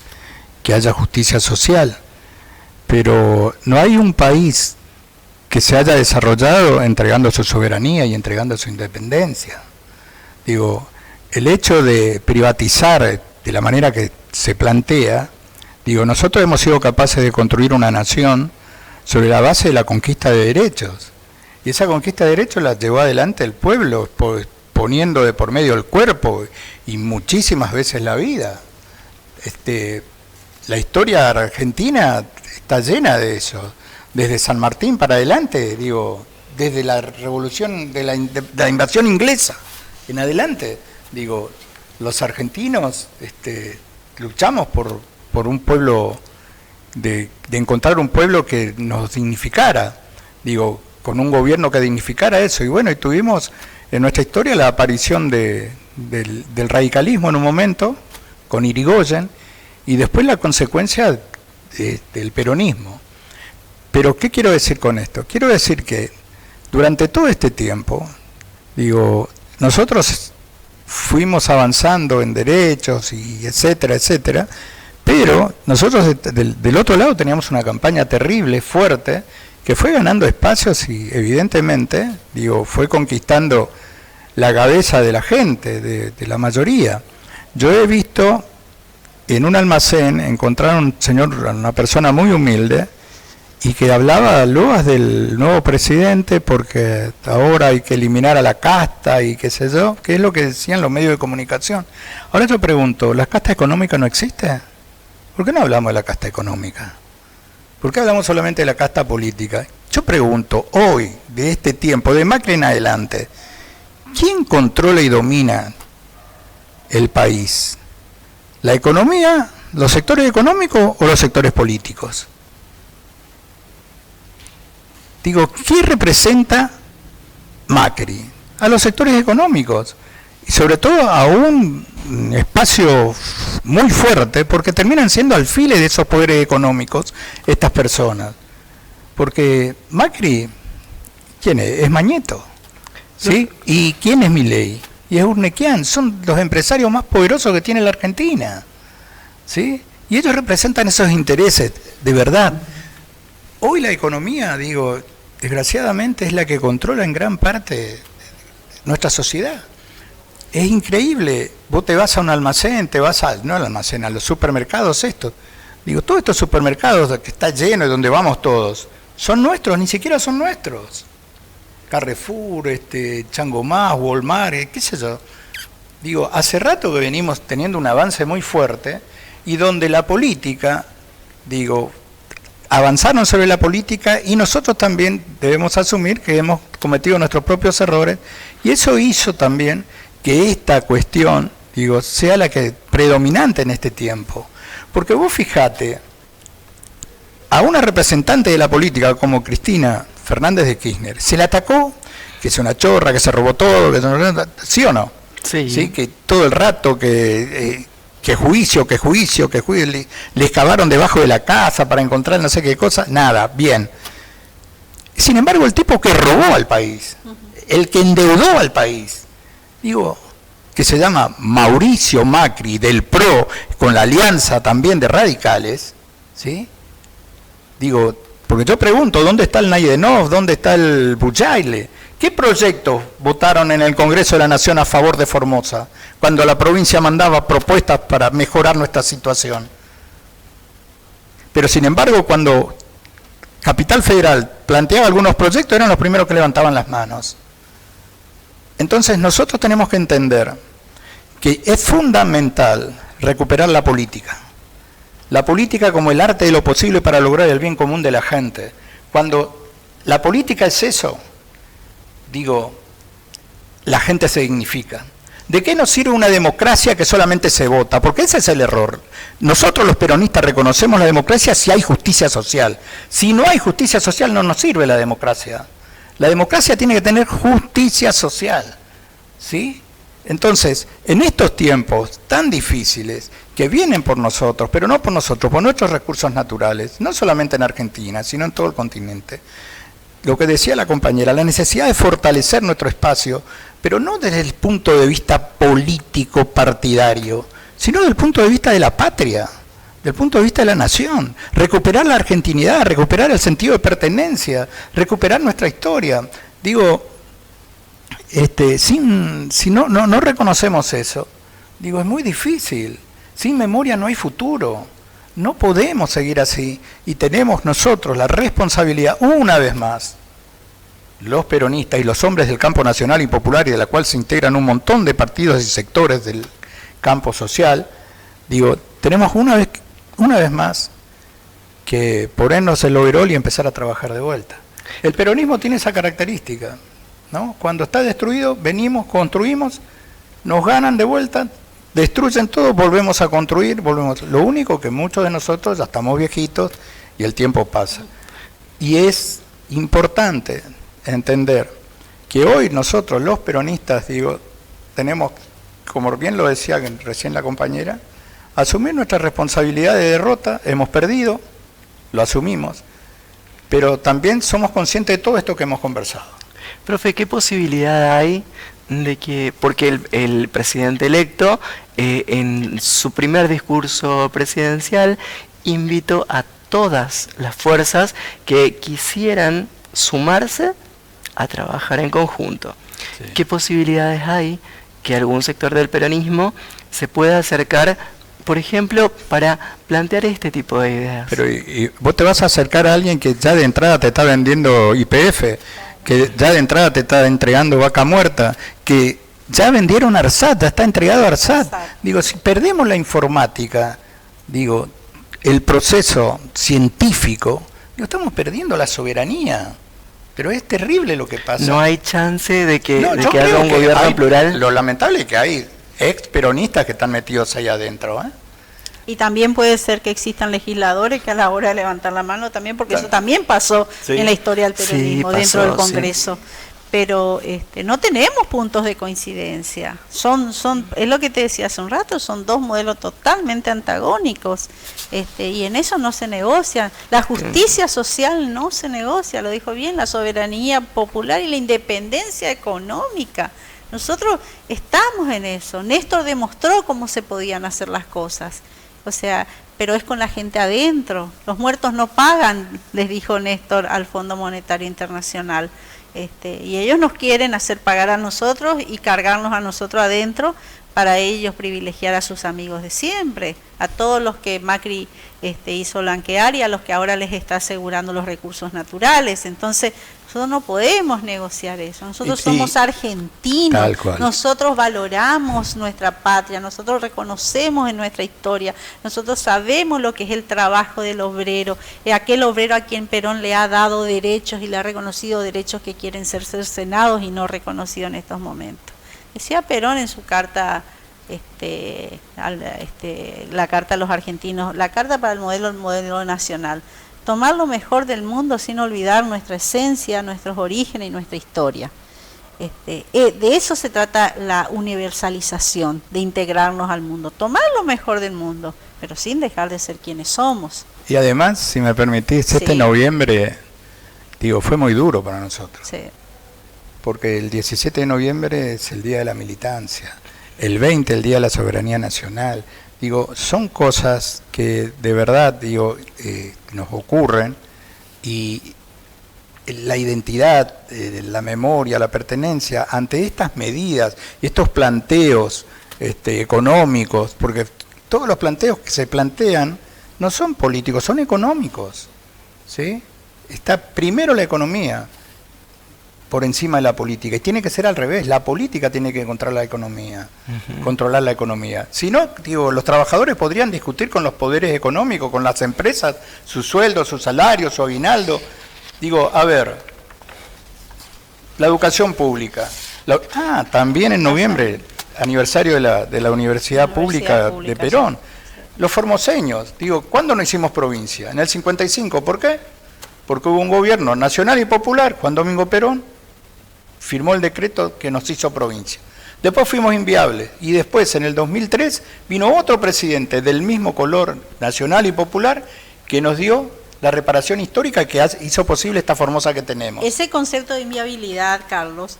que haya justicia social, pero no hay un país que se haya desarrollado entregando su soberanía y entregando su independencia. Digo, el hecho de privatizar de la manera que se plantea, digo, nosotros hemos sido capaces de construir una nación sobre la base de la conquista de derechos, y esa conquista de derechos la llevó adelante el pueblo, poniendo de por medio el cuerpo y muchísimas veces la vida. La historia argentina está llena de eso, desde San Martín para adelante, digo, desde la revolución de la invasión inglesa en adelante, digo, los argentinos luchamos por un pueblo, de encontrar un pueblo que nos dignificara, digo, con un gobierno que dignificara eso, y bueno, y tuvimos en nuestra historia la aparición del radicalismo en un momento, con Irigoyen, y después la consecuencia del peronismo. Pero ¿qué quiero decir con esto? Quiero decir que durante todo este tiempo, digo, nosotros fuimos avanzando en derechos y etcétera, etcétera, pero nosotros del otro lado teníamos una campaña terrible, fuerte, que fue ganando espacios y evidentemente, digo, fue conquistando la cabeza de la gente, de la mayoría. Yo he visto en un almacén encontrar una persona muy humilde y que hablaba loas del nuevo presidente porque ahora hay que eliminar a la casta y qué sé yo, que es lo que decían los medios de comunicación. Ahora yo pregunto, ¿la casta económica no existe? ¿Por qué no hablamos de la casta económica? ¿Por qué hablamos solamente de la casta política? Yo pregunto, hoy, de este tiempo, de Macri en adelante, ¿quién controla y domina el país? ¿La economía, los sectores económicos o los sectores políticos? Digo, ¿qué representa Macri? A los sectores económicos, y sobre todo a un espacio muy fuerte, porque terminan siendo alfiles de esos poderes económicos estas personas. Porque Macri, ¿quién es? Es Mañeto, ¿sí? ¿Y quién es Milei? Y es Urnequian, son los empresarios más poderosos que tiene la Argentina, ¿sí? Y ellos representan esos intereses, de verdad. Hoy la economía, digo, desgraciadamente es la que controla en gran parte nuestra sociedad. Es increíble, vos te vas a un almacén, no al almacén, a los supermercados estos. Digo, todos estos supermercados que está lleno y donde vamos todos, son nuestros, ni siquiera son nuestros. Carrefour, Chango Más, Walmart, qué sé yo. Digo, hace rato que venimos teniendo un avance muy fuerte y donde la política, digo, avanzaron sobre la política y nosotros también debemos asumir que hemos cometido nuestros propios errores y eso hizo también que esta cuestión, digo, sea la que predominante en este tiempo. Porque vos fijate, a una representante de la política como Cristina Fernández de Kirchner, se le atacó que es una chorra, que se robó todo, ¿sí o no? Sí. ¿Sí? Que todo el rato que juicio, le excavaron debajo de la casa para encontrar no sé qué cosa, nada, bien. Sin embargo, el tipo que robó al país, el que endeudó al país, digo, que se llama Mauricio Macri del PRO, con la alianza también de radicales, ¿sí? Digo, porque yo pregunto, ¿dónde está el Naidenov? ¿Dónde está el Bujaile? ¿Qué proyectos votaron en el Congreso de la Nación a favor de Formosa, cuando la provincia mandaba propuestas para mejorar nuestra situación? Pero sin embargo, cuando Capital Federal planteaba algunos proyectos, eran los primeros que levantaban las manos. Entonces nosotros tenemos que entender que es fundamental recuperar la política como el arte de lo posible para lograr el bien común de la gente. Cuando la política es eso, digo, la gente se dignifica. ¿De qué nos sirve una democracia que solamente se vota? Porque ese es el error. Nosotros los peronistas reconocemos la democracia si hay justicia social. Si no hay justicia social no nos sirve la democracia. La democracia tiene que tener justicia social, ¿sí? Entonces, en estos tiempos tan difíciles que vienen por nosotros, pero no por nosotros, por nuestros recursos naturales, no solamente en Argentina, sino en todo el continente, lo que decía la compañera, la necesidad de fortalecer nuestro espacio, pero no desde el punto de vista político partidario, sino desde el punto de vista de la patria, del punto de vista de la nación, recuperar la argentinidad, recuperar el sentido de pertenencia, recuperar nuestra historia. Digo, si no reconocemos eso, digo, es muy difícil. Sin memoria no hay futuro. No podemos seguir así y tenemos nosotros la responsabilidad, una vez más, los peronistas y los hombres del campo nacional y popular, y de la cual se integran un montón de partidos y sectores del campo social, digo, tenemos una vez más que ponernos el overol y empezar a trabajar de vuelta. El peronismo tiene esa característica, ¿no? Cuando está destruido, venimos, construimos, nos ganan de vuelta, destruyen todo, volvemos a construir, volvemos. Lo único que muchos de nosotros ya estamos viejitos y el tiempo pasa. Y es importante entender que hoy nosotros, los peronistas, digo, tenemos, como bien lo decía recién la compañera, asumir nuestra responsabilidad de derrota. Hemos perdido, lo asumimos, pero también somos conscientes de todo esto que hemos conversado. Profe, ¿qué posibilidad hay de que, porque el presidente electo en su primer discurso presidencial invitó a todas las fuerzas que quisieran sumarse a trabajar en conjunto? Sí. ¿Qué posibilidades hay que algún sector del peronismo se pueda acercar por ejemplo, para plantear este tipo de ideas. Pero y vos te vas a acercar a alguien que ya de entrada te está vendiendo YPF, que ya de entrada te está entregando vaca muerta, que ya vendieron ARSAT, ya está entregado ARSAT. Exacto. Digo, si perdemos la informática, digo, el proceso científico, digo, estamos perdiendo la soberanía. Pero es terrible lo que pasa. No hay chance de que, No, de yo que haya creo un que gobierno plural. Lo lamentable es que hay ex peronistas que están metidos ahí adentro, ¿eh? Y también puede ser que existan legisladores que a la hora de levantar la mano también, porque eso también pasó Sí. en la historia del Sí, peronismo, pasó, dentro del sí. Congreso. Pero no tenemos puntos de coincidencia. Es lo que te decía hace un rato, son dos modelos totalmente antagónicos. Y en eso no se negocia. La justicia social no se negocia, lo dijo bien, la soberanía popular y la independencia económica. Nosotros estamos en eso. Néstor demostró cómo se podían hacer las cosas. O sea, pero es con la gente adentro. Los muertos no pagan, les dijo Néstor al Fondo Monetario Internacional. Y ellos nos quieren hacer pagar a nosotros y cargarnos a nosotros adentro para ellos privilegiar a sus amigos de siempre, a todos los que Macri hizo blanquear y a los que ahora les está asegurando los recursos naturales. Entonces, nosotros no podemos negociar eso. Nosotros somos argentinos, Tal cual. nosotros valoramos nuestra patria, nosotros reconocemos en nuestra historia, nosotros sabemos lo que es el trabajo del obrero, aquel obrero a quien Perón le ha dado derechos y le ha reconocido derechos que quieren ser cercenados y no reconocidos en estos momentos. Decía Perón en su carta, la carta a los argentinos, la carta para el modelo nacional, tomar lo mejor del mundo sin olvidar nuestra esencia, nuestros orígenes y nuestra historia. De eso se trata la universalización, de integrarnos al mundo, tomar lo mejor del mundo, pero sin dejar de ser quienes somos. Y además, si me permitís, Sí. este noviembre, digo, fue muy duro para nosotros. Sí. Porque el 17 de noviembre es el Día de la Militancia, el 20 el Día de la Soberanía Nacional. Digo, son cosas que de verdad, digo, nos ocurren y la identidad, la memoria, la pertenencia, ante estas medidas y estos planteos económicos, porque todos los planteos que se plantean no son políticos, son económicos, ¿sí? Está primero la economía por encima de la política, y tiene que ser al revés, la política tiene que controlar la economía, controlar la economía. Si no, digo, los trabajadores podrían discutir con los poderes económicos, con las empresas, sus sueldos, sus salarios, su aguinaldo. Digo, a ver, la educación pública. También en noviembre, aniversario de la Universidad Pública de Perón. Los formoseños, digo, ¿cuándo no hicimos provincia? En el 55, ¿por qué? Porque hubo un gobierno nacional y popular, Juan Domingo Perón firmó el decreto que nos hizo provincia. Después fuimos inviables y después en el 2003 vino otro presidente del mismo color nacional y popular que nos dio la reparación histórica que hizo posible esta Formosa que tenemos. Ese concepto de inviabilidad, Carlos,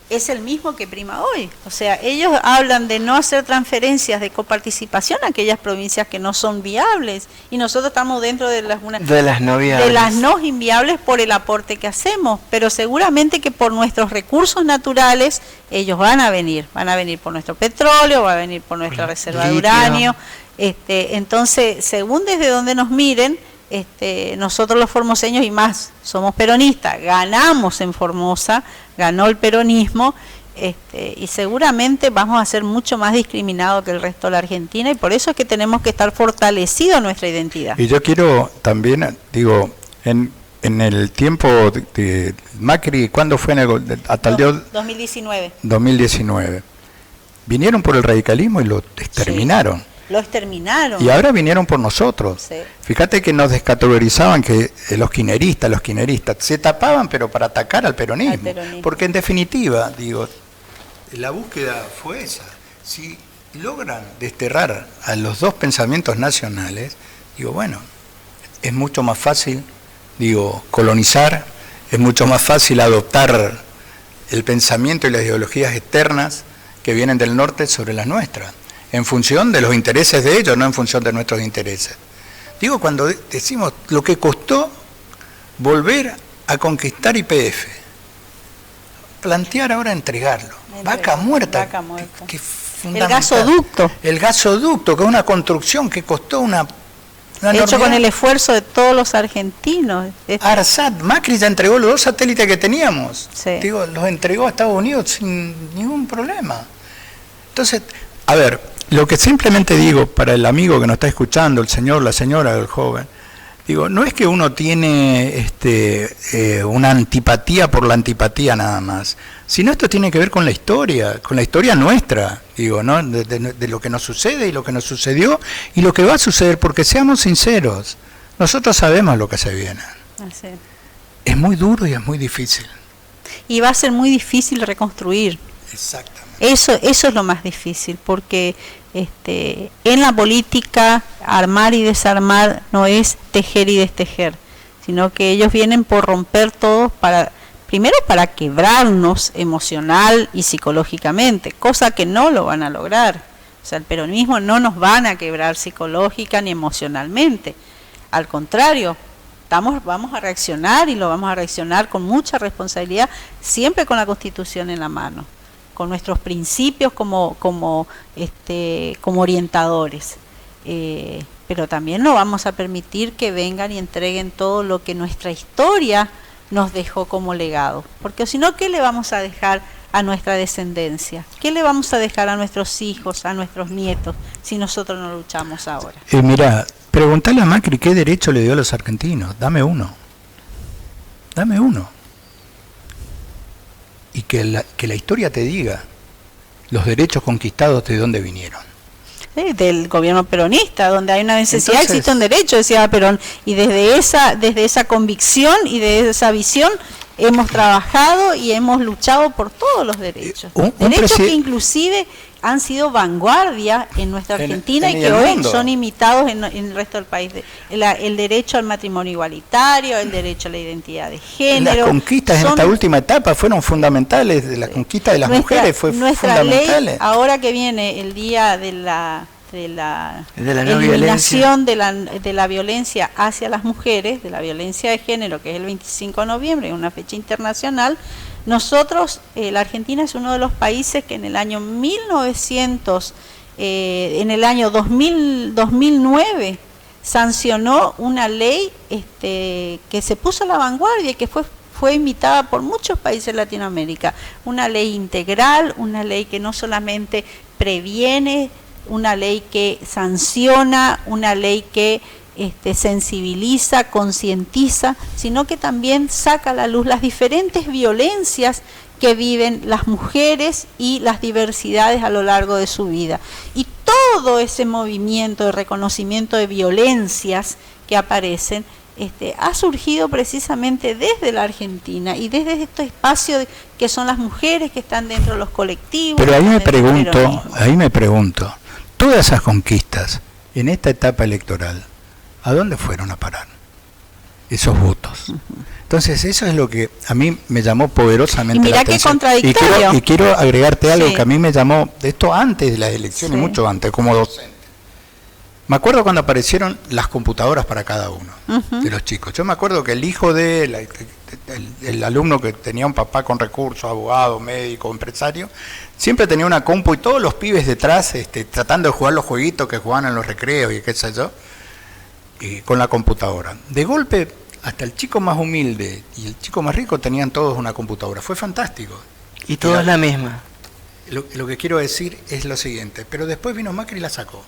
es el mismo que prima hoy. O sea, ellos hablan de no hacer transferencias de coparticipación a aquellas provincias que no son viables y nosotros estamos dentro de las no viables. de las no inviables por el aporte que hacemos, pero seguramente que por nuestros recursos naturales ellos van a venir por nuestro petróleo, va a venir por nuestra reserva de litio. uranio. Entonces, según desde donde nos miren, nosotros los formoseños y más somos peronistas, ganamos en Formosa, ganó el peronismo, y seguramente vamos a ser mucho más discriminados que el resto de la Argentina y por eso es que tenemos que estar fortalecidos en nuestra identidad. Y yo quiero también, digo, en el tiempo de Macri, ¿cuándo fue? Hasta el día 2019. 2019. Vinieron por el radicalismo y lo exterminaron. Sí. Lo exterminaron. Y ahora vinieron por nosotros. Sí. Fíjate que nos descategorizaban que los kirchneristas se tapaban pero para atacar al peronismo. Porque en definitiva, digo, la búsqueda fue esa. Si logran desterrar a los dos pensamientos nacionales, digo, bueno, es mucho más fácil, digo, colonizar, es mucho más fácil adoptar el pensamiento y las ideologías externas que vienen del norte sobre las nuestras, en función de los intereses de ellos, no en función de nuestros intereses. Digo, cuando decimos lo que costó volver a conquistar YPF, plantear ahora entregarlo. Vaca muerta. Vaca muerta. Que El gasoducto. El gasoducto, que es una construcción que costó una hecho con el esfuerzo de todos los argentinos. ARSAT, Macri ya entregó los 2 satélites que teníamos. Sí. Digo, los entregó a Estados Unidos sin ningún problema. Entonces, a ver, lo que simplemente digo para el amigo que nos está escuchando, el señor, la señora, el joven, digo, no es que uno tiene una antipatía por la antipatía nada más, sino esto tiene que ver con la historia nuestra, digo, ¿no? De lo que nos sucede y lo que nos sucedió y lo que va a suceder, porque seamos sinceros, nosotros sabemos lo que se viene. Así. Es muy duro y es muy difícil. Y va a ser muy difícil reconstruir. Exactamente. Eso es lo más difícil, porque en la política armar y desarmar no es tejer y destejer, sino que ellos vienen por romper todo primero para quebrarnos emocional y psicológicamente, cosa que no lo van a lograr. O sea, el peronismo no nos van a quebrar psicológica ni emocionalmente. Al contrario, vamos a reaccionar y lo vamos a reaccionar con mucha responsabilidad, siempre con la Constitución en la mano, con nuestros principios como orientadores. Pero también no vamos a permitir que vengan y entreguen todo lo que nuestra historia nos dejó como legado, porque si no, ¿qué le vamos a dejar a nuestra descendencia? ¿Qué le vamos a dejar a nuestros hijos, a nuestros nietos, si nosotros no luchamos ahora? Mira, preguntale a Macri qué derecho le dio a los argentinos. Dame uno. Y que la historia te diga los derechos conquistados de dónde vinieron. Del gobierno peronista, donde hay una necesidad, existe un derecho, decía Perón, y desde esa convicción y de esa visión hemos trabajado y hemos luchado por todos los derechos. Derechos que inclusive han sido vanguardia en nuestra Argentina y que hoy son imitados en el resto del país. El derecho al matrimonio igualitario, el derecho a la identidad de género. Las conquistas en esta última etapa fueron fundamentales, de la conquista de las mujeres fue fundamental. Ley, ahora que viene el día de la no eliminación de la violencia hacia las mujeres, de la violencia de género, que es el 25 de noviembre, una fecha internacional. Nosotros, la Argentina es uno de los países que en el año 2009 sancionó una ley que se puso a la vanguardia y que fue imitada por muchos países de Latinoamérica. Una ley integral, una ley que no solamente previene, una ley que sanciona, una ley que sensibiliza, concientiza, sino que también saca a la luz las diferentes violencias que viven las mujeres y las diversidades a lo largo de su vida. Y todo ese movimiento de reconocimiento de violencias que aparecen ha surgido precisamente desde la Argentina y desde este espacio que son las mujeres que están dentro de los colectivos. Pero ahí me pregunto, todas esas conquistas en esta etapa electoral, ¿a dónde fueron a parar esos votos? Entonces eso es lo que a mí me llamó poderosamente la atención. Qué contradictorio. Y quiero agregarte algo que a mí me llamó, de esto antes de las elecciones, mucho antes, como docente. Me acuerdo cuando aparecieron las computadoras para cada uno de los chicos. Yo me acuerdo que el hijo el alumno que tenía un papá con recursos, abogado, médico, empresario, siempre tenía una compu y todos los pibes detrás tratando de jugar los jueguitos que jugaban en los recreos y qué sé yo, y con la computadora. De golpe, hasta el chico más humilde y el chico más rico tenían todos una computadora. Fue fantástico. Y todos la misma. Lo que quiero decir es lo siguiente, pero después vino Macri y la sacó.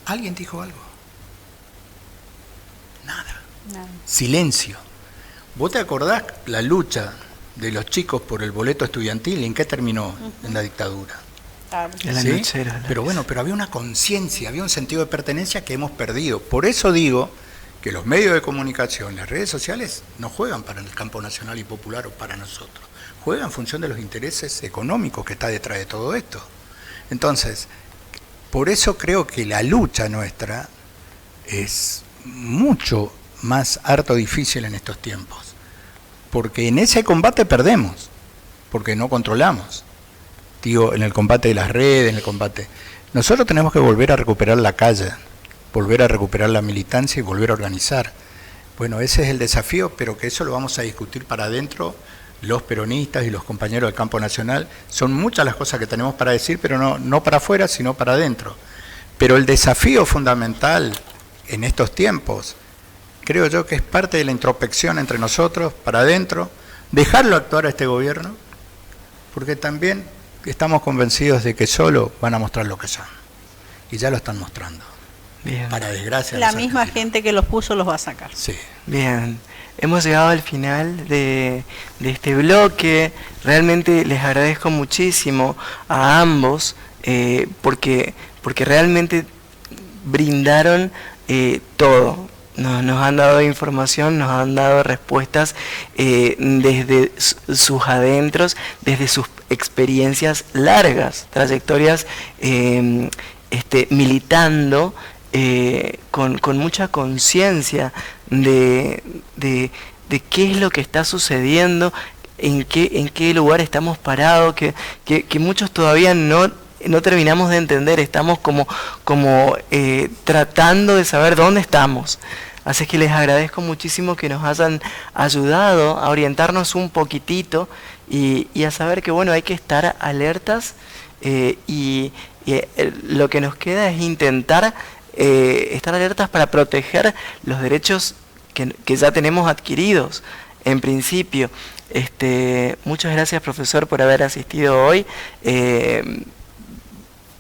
¿Alguien dijo algo? Nada. Silencio. ¿Vos te acordás la lucha de los chicos por el boleto estudiantil? ¿En qué terminó? En la dictadura. ¿Sí? Pero bueno, pero había una conciencia, había un sentido de pertenencia que hemos perdido. Por eso digo que los medios de comunicación, las redes sociales, no juegan para el campo nacional y popular o para nosotros. Juegan en función de los intereses económicos que está detrás de todo esto. Entonces, por eso creo que la lucha nuestra es mucho más harto difícil en estos tiempos. Porque en ese combate perdemos, porque no controlamos. Digo, en el combate de las redes, en el combate. Nosotros tenemos que volver a recuperar la calle, volver a recuperar la militancia y volver a organizar. Bueno, ese es el desafío, pero que eso lo vamos a discutir para adentro los peronistas y los compañeros del campo nacional. Son muchas las cosas que tenemos para decir, pero no para afuera, sino para adentro. Pero el desafío fundamental en estos tiempos, creo yo que es parte de la introspección entre nosotros, para adentro, dejarlo actuar a este gobierno, porque también estamos convencidos de que solo van a mostrar lo que son. Y ya lo están mostrando. Bien. Para desgracia de La los misma argentinos. gente que los puso los va a sacar. Sí. Bien, hemos llegado al final de este bloque. Realmente les agradezco muchísimo a ambos porque realmente brindaron todo. Nos han dado información, nos han dado respuestas desde sus adentros, desde sus experiencias largas, trayectorias militando con mucha conciencia de qué es lo que está sucediendo, en qué lugar estamos parados, que muchos todavía no terminamos de entender, estamos como tratando de saber dónde estamos. Así que les agradezco muchísimo que nos hayan ayudado a orientarnos un poquitito y a saber que bueno, hay que estar alertas y lo que nos queda es intentar estar alertas para proteger los derechos que ya tenemos adquiridos en principio. Muchas gracias, profesor, por haber asistido hoy,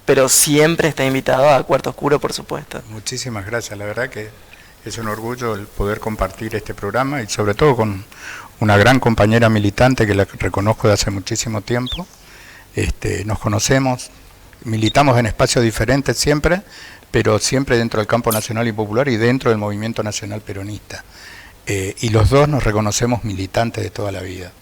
pero siempre está invitado a Cuarto Oscuro, por supuesto. Muchísimas gracias, la verdad que es un orgullo el poder compartir este programa y sobre todo con una gran compañera militante que la reconozco de hace muchísimo tiempo. Nos conocemos, militamos en espacios diferentes siempre, pero siempre dentro del campo nacional y popular y dentro del movimiento nacional peronista. Y los dos nos reconocemos militantes de toda la vida.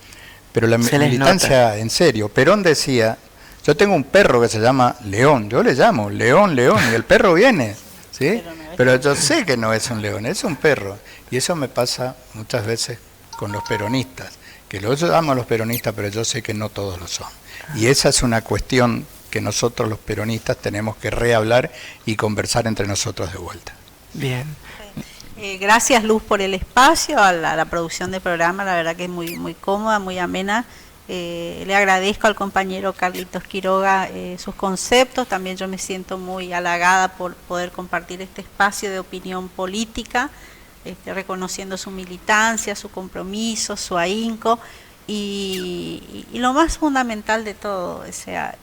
Pero la militancia, en serio, Perón decía, yo tengo un perro que se llama León, yo le llamo León, León, y el perro viene, ¿sí? Pero yo sé que no es un león, es un perro. Y eso me pasa muchas veces con los peronistas, que yo amo a los peronistas, pero yo sé que no todos lo son. Y esa es una cuestión que nosotros los peronistas tenemos que rehablar y conversar entre nosotros de vuelta. Bien. Gracias, Luz, por el espacio, a la producción del programa, la verdad que es muy, muy cómoda, muy amena. Le agradezco al compañero Carlitos Quiroga sus conceptos, también yo me siento muy halagada por poder compartir este espacio de opinión política, reconociendo su militancia, su compromiso, su ahínco y lo más fundamental de todo, o sea,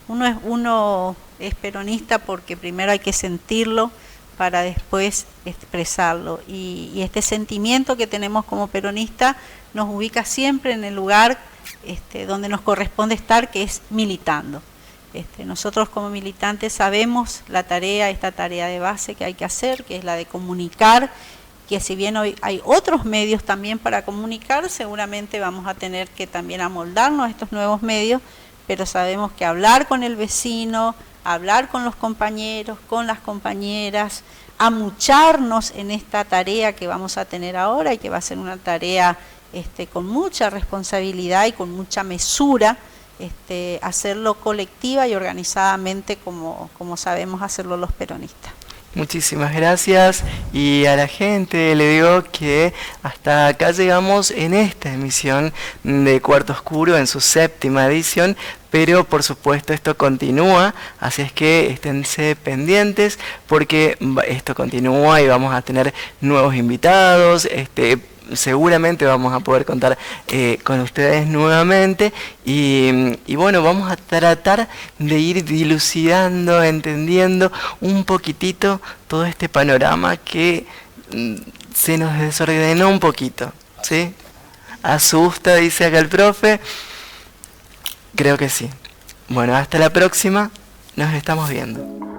uno es peronista porque primero hay que sentirlo para después expresarlo y este sentimiento que tenemos como peronista nos ubica siempre en el lugar donde nos corresponde estar, que es militando. Nosotros como militantes sabemos esta tarea de base que hay que hacer, que es la de comunicar, que si bien hoy hay otros medios también para comunicar, seguramente vamos a tener que también amoldarnos a estos nuevos medios, pero sabemos que hablar con el vecino, hablar con los compañeros, con las compañeras, amucharnos en esta tarea que vamos a tener ahora y que va a ser una tarea con mucha responsabilidad y con mucha mesura, hacerlo colectiva y organizadamente como sabemos hacerlo los peronistas. Muchísimas gracias y a la gente le digo que hasta acá llegamos en esta emisión de Cuarto Oscuro en su 7ª edición, pero por supuesto esto continúa, así es que esténse pendientes porque esto continúa y vamos a tener nuevos invitados, seguramente vamos a poder contar con ustedes nuevamente y bueno, vamos a tratar de ir dilucidando, entendiendo un poquitito todo este panorama que se nos desordenó un poquito, ¿sí? Asusta, dice acá el profe. Creo que sí. Bueno, hasta la próxima, nos estamos viendo.